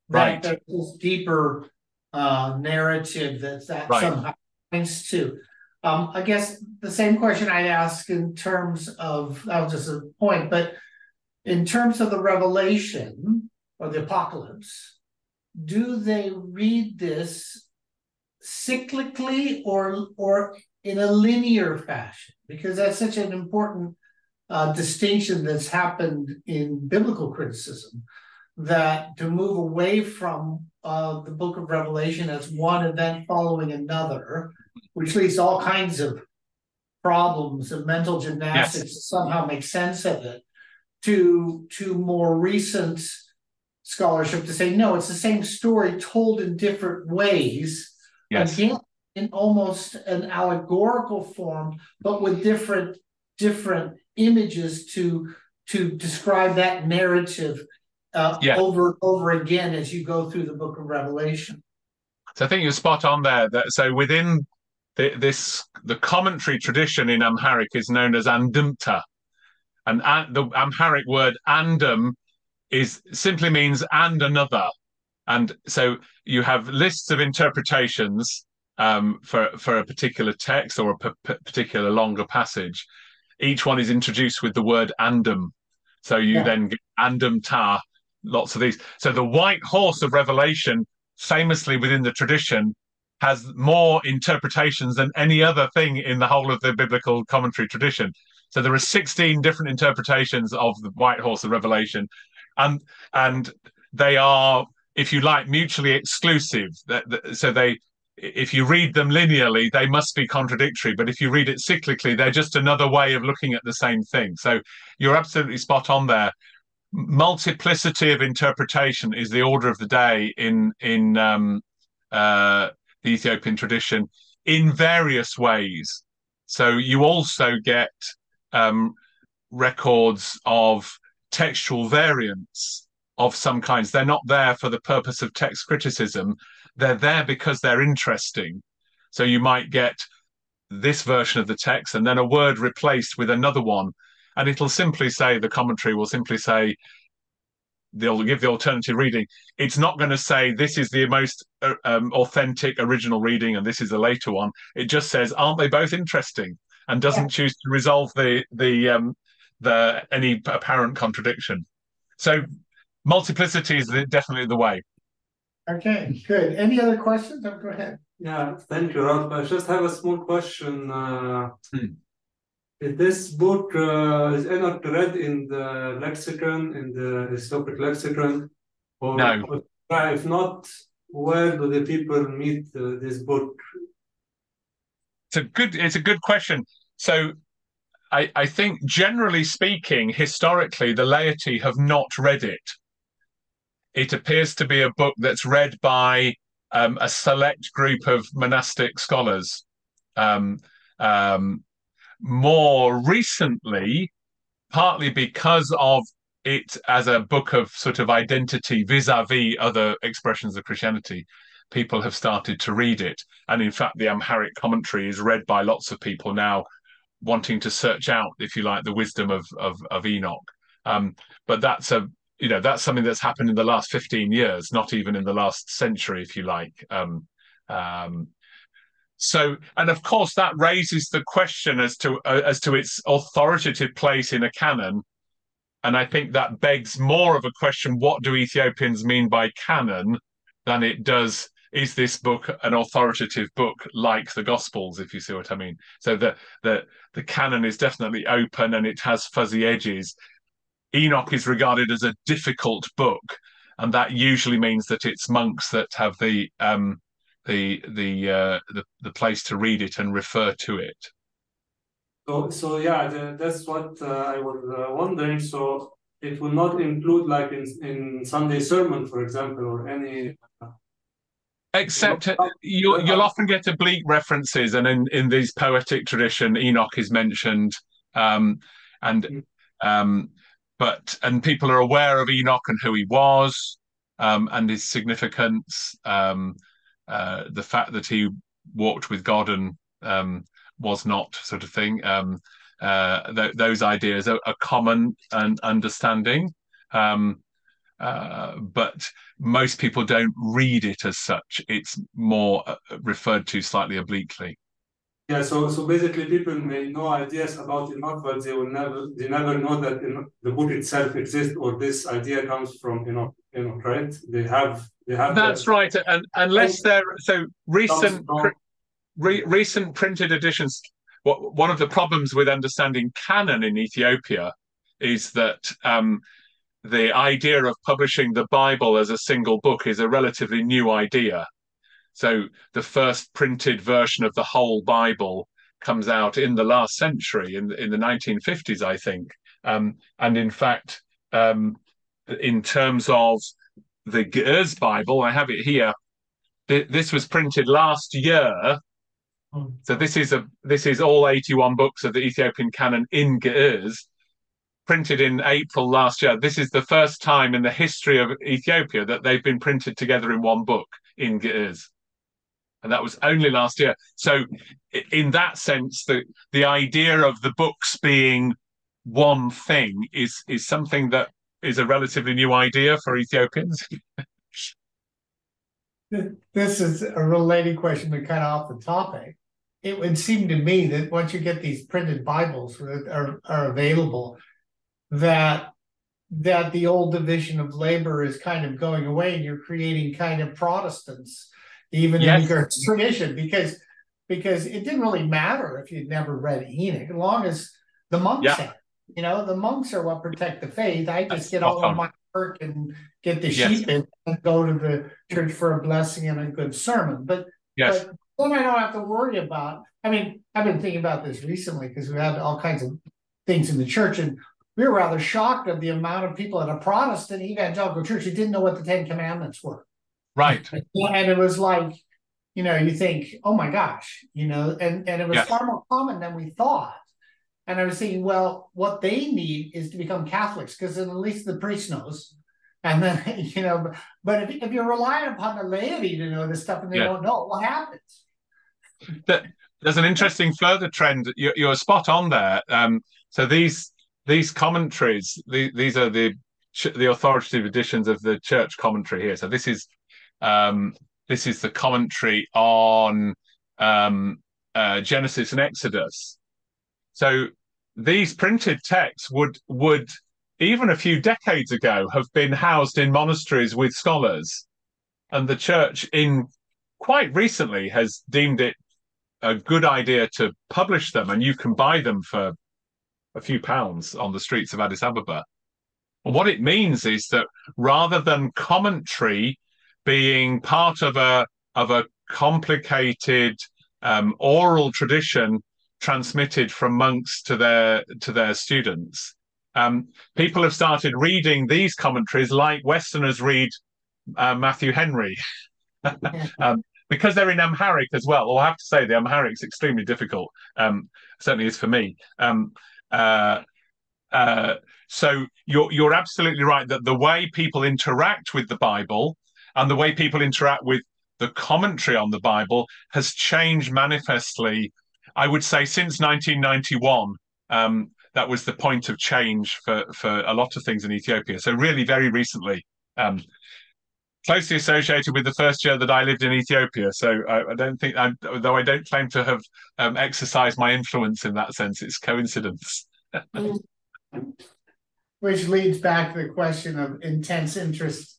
that there's this deeper narrative that somehow points to. I guess the same question I'd ask in terms of, that was just a point, but in terms of the revelation, or the Apocalypse, do they read this cyclically or in a linear fashion? Because that's such an important distinction that's happened in biblical criticism, that to move away from the book of Revelation as one event following another, which leads to all kinds of problems and mental gymnastics to somehow make sense of it, to more recent scholarship to say, no, it's the same story told in different ways, again, in almost an allegorical form, but with different images to describe that narrative over and over again as you go through the book of Revelation. So I think you're spot on there. So within the commentary tradition in Amharic is known as andumta, and the Amharic word andum simply means and another, and so you have lists of interpretations for a particular text or a particular longer passage. Each one is introduced with the word andum, so you then get andumta, lots of these. So the white horse of Revelation, famously within the tradition, has more interpretations than any other thing in the whole of the biblical commentary tradition. So there are 16 different interpretations of the white horse of Revelation, and they are, if you like, mutually exclusive. So if you read them linearly, they must be contradictory, but if you read it cyclically, they're just another way of looking at the same thing. So you're absolutely spot on there. Multiplicity of interpretation is the order of the day in the Ethiopian tradition in various ways. So you also get records of textual variants of some kinds. They're not there for the purpose of text criticism. They're there because they're interesting. So you might get this version of the text and then a word replaced with another one. And it'll simply say, the commentary will simply say, they'll give the alternative reading. It's not going to say this is the most authentic original reading and this is the later one. It just says, aren't they both interesting? And doesn't choose to resolve any apparent contradiction. So multiplicity is definitely the way. Okay, good. Any other questions? Oh, go ahead. Yeah, thank you, Ralph. I just have a small question. This book is Enoch read in the lexicon, in the Ethiopic lexicon? Or no. If not, where do the people meet this book? It's a good question. So I think, generally speaking, historically, the laity have not read it. It appears to be a book that's read by a select group of monastic scholars. More recently, partly because of it as a book of sort of identity vis-a-vis other expressions of Christianity, people have started to read it. And in fact, the Amharic commentary is read by lots of people now wanting to search out, if you like, the wisdom of Enoch. But that's something that's happened in the last 15 years, not even in the last century, if you like. So, and of course, that raises the question as to its authoritative place in a canon. And I think that begs more of a question: what do Ethiopians mean by canon, than it does, is this book an authoritative book like the Gospels, if you see what I mean? So the canon is definitely open and it has fuzzy edges. Enoch is regarded as a difficult book, and that usually means that it's monks that have the place to read it and refer to it. So yeah, that's what I was wondering. So it will not include, like in Sunday sermon, for example, or any. Except you'll often get oblique references, and in these poetic tradition, Enoch is mentioned, and people are aware of Enoch and who he was, and his significance. The fact that he walked with God and was not, sort of thing. Those ideas are common and understanding, but most people don't read it as such. It's more referred to slightly obliquely. Yeah, so basically people may know ideas about Enoch, but they never know that the book itself exists, or this idea comes from Enoch. Enoch, right? They have. That's right, and unless they're recent printed editions. One of the problems with understanding canon in Ethiopia is that the idea of publishing the Bible as a single book is a relatively new idea. So the first printed version of the whole Bible comes out in the last century, in the 1950s, I think. And in fact, in terms of the Ge'ez Bible, I have it here. This was printed last year. So this is all 81 books of the Ethiopian canon in Ge'ez, printed in April last year. This is the first time in the history of Ethiopia that they've been printed together in one book in Ge'ez. And that was only last year. So in that sense, the idea of the books being one thing is something that is a relatively new idea for Ethiopians. This is a related question, but kind of off the topic. It would seem to me that once you get these printed Bibles that are available, that the old division of labor is kind of going away, and you're creating kind of Protestants, even in the tradition, because it didn't really matter if you'd never read Enoch, as long as the monks had. You know, the monks are what protect the faith. I just get all of my work and get the sheep in and go to the church for a blessing and a good sermon. But then I don't have to worry about. I mean, I've been thinking about this recently because we had all kinds of things in the church, and we were rather shocked at the amount of people at a Protestant evangelical church who didn't know what the Ten Commandments were. Right. And it was like, you know, you think, oh my gosh, you know, and it was far more common than we thought. And I was thinking, well, what they need is to become Catholics, because then at least the priest knows. And then, you know, but if you're relying upon the laity to know this stuff and they don't know, what happens? There's an interesting further trend. You're spot on there. So these commentaries, these are the authoritative editions of the church commentary here. So this is the commentary on Genesis and Exodus. So these printed texts would even a few decades ago have been housed in monasteries with scholars, and the church quite recently has deemed it a good idea to publish them, and you can buy them for a few pounds on the streets of Addis Ababa. And what it means is that rather than commentary being part of a complicated oral tradition transmitted from monks to their students, people have started reading these commentaries like Westerners read Matthew Henry, because they're in Amharic as well. Well, I have to say the Amharic's extremely difficult. Certainly is for me. So you're absolutely right that the way people interact with the Bible and the way people interact with the commentary on the Bible has changed manifestly. I would say since 1991, that was the point of change for a lot of things in Ethiopia. So really very recently, closely associated with the first year that I lived in Ethiopia. So I don't think, though I don't claim to have exercised my influence in that sense, it's coincidence. Which leads back to the question of intense interest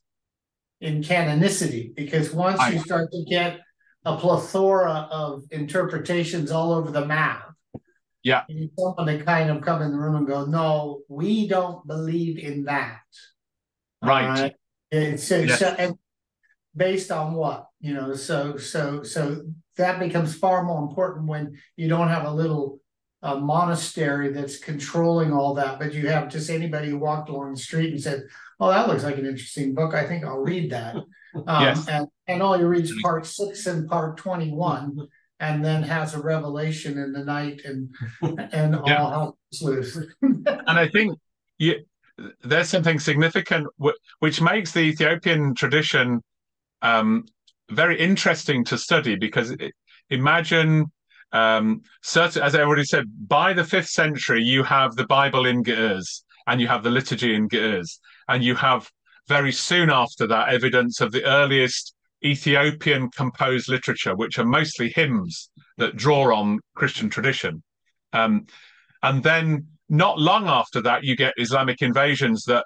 in canonicity, because once you start to get a plethora of interpretations all over the map, you need someone to kind of come in the room and go, no, we don't believe in that. Right. And based on what? You know, so that becomes far more important when you don't have a little monastery that's controlling all that, but you have just anybody who walked along the street and said, oh, that looks like an interesting book, I think I'll read that. And all you read is part 6 and part 21, and then has a revelation in the night, and all hell is loose. And I think there's something significant which makes the Ethiopian tradition very interesting to study, because imagine, certain, as I already said, by the 5th century, you have the Bible in Ge'ez, and you have the liturgy in Ge'ez, and you have very soon after that evidence of the earliest Ethiopian composed literature, which are mostly hymns that draw on Christian tradition. And then not long after that, you get Islamic invasions that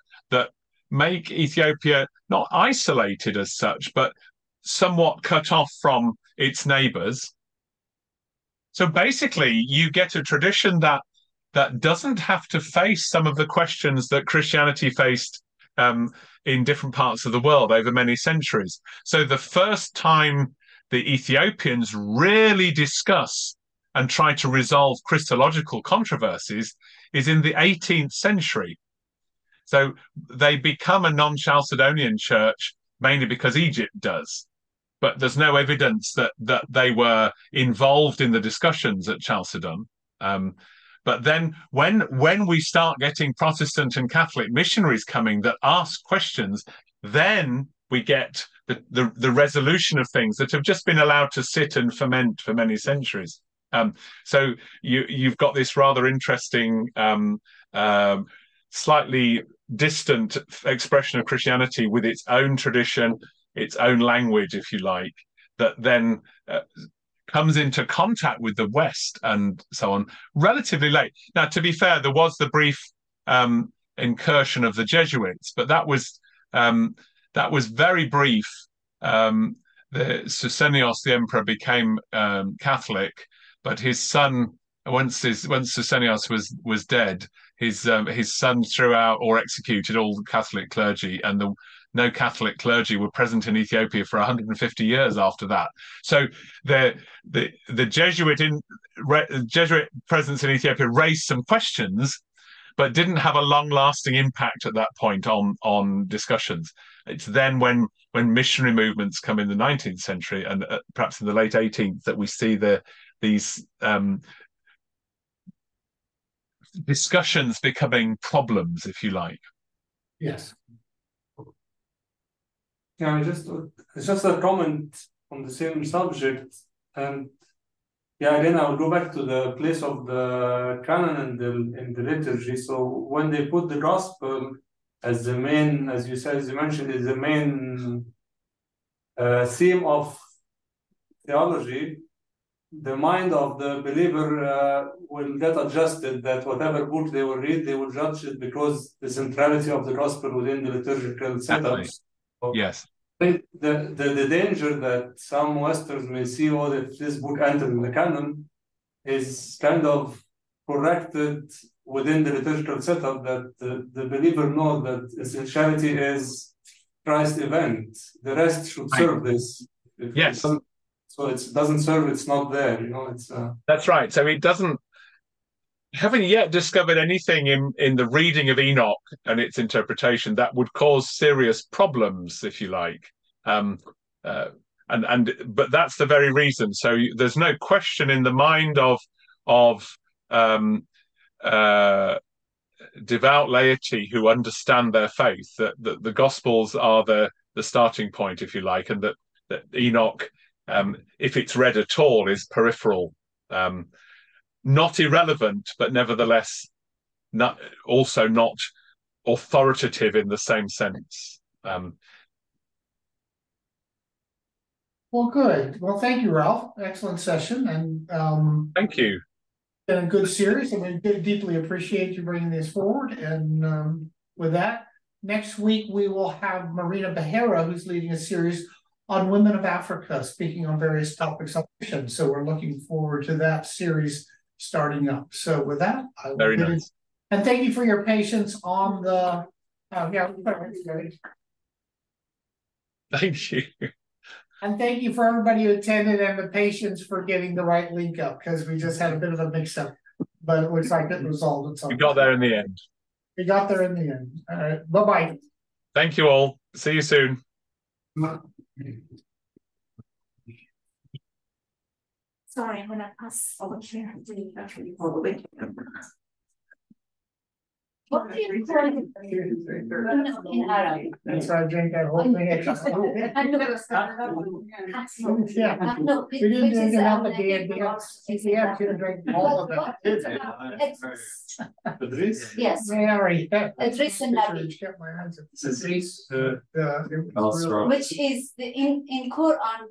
make Ethiopia not isolated as such, but somewhat cut off from its neighbors. So basically, you get a tradition that doesn't have to face some of the questions that Christianity faced in different parts of the world over many centuries. So the first time the Ethiopians really discuss and try to resolve Christological controversies is in the 18th century. So they become a non-Chalcedonian church mainly because Egypt does. But there's no evidence that they were involved in the discussions at Chalcedon. But then when we start getting Protestant and Catholic missionaries coming that ask questions, then we get the resolution of things that have just been allowed to sit and ferment for many centuries. So you've got this rather interesting, slightly distant expression of Christianity with its own tradition, its own language, if you like, that then comes into contact with the West and so on relatively late. Now, to be fair, there was the brief incursion of the Jesuits, but that was very brief. Susenyos, the emperor, became Catholic, but his son, once Susenyos was dead, his son threw out or executed all the Catholic clergy, and no Catholic clergy were present in Ethiopia for 150 years after that. So the Jesuit presence in Ethiopia raised some questions, but didn't have a long-lasting impact at that point on discussions. It's then when missionary movements come in the 19th century and perhaps in the late 18th that we see these discussions becoming problems, if you like. Yes. Yeah, it's just a comment on the same subject, and yeah, again I will go back to the place of the canon in the liturgy. So when they put the gospel as the main, as you mentioned, is the main theme of theology, the mind of the believer will get adjusted that whatever book they will read, they will judge it because the centrality of the gospel within the liturgical setups. So yes. I think the danger that some Westerns may see, if this book entered in the canon, is kind of corrected within the liturgical setup, that the believer knows that essentiality is Christ's event. The rest should serve this. Yes. So it doesn't serve, it's not there, it's That's right. So it doesn't, haven't yet discovered anything in the reading of Enoch and its interpretation that would cause serious problems, if you like. But that's the very reason. So there's no question in the mind of devout laity who understand their faith that the Gospels are the starting point, if you like, and that Enoch, if it's read at all, is peripheral, not irrelevant, but nevertheless also not authoritative in the same sense. Well, good. Well, thank you, Ralph. Excellent session, and thank you. Been a good series, and we deeply appreciate you bringing this forward. And with that, next week we will have Marina Behera, who's leading a series on women of Africa, speaking on various topics of mission. So we're looking forward to that series starting up. So with that, I will very nice. And thank you for your patience on the. Thank you. And thank you for everybody who attended and the patience for getting the right link up, because we just had a bit of a mix-up, but it looks like it resolved itself. We got there in the end. We got there in the end. All right. Bye-bye. Thank you all. See you soon. Sorry, I'm gonna pass over here. What do you call it in Arabic? That's why I drank that whole thing. Yeah. We didn't drink enough of the yeah, should have drank all of it. Yes. Mary. Idris and Nabi. Which is in Quran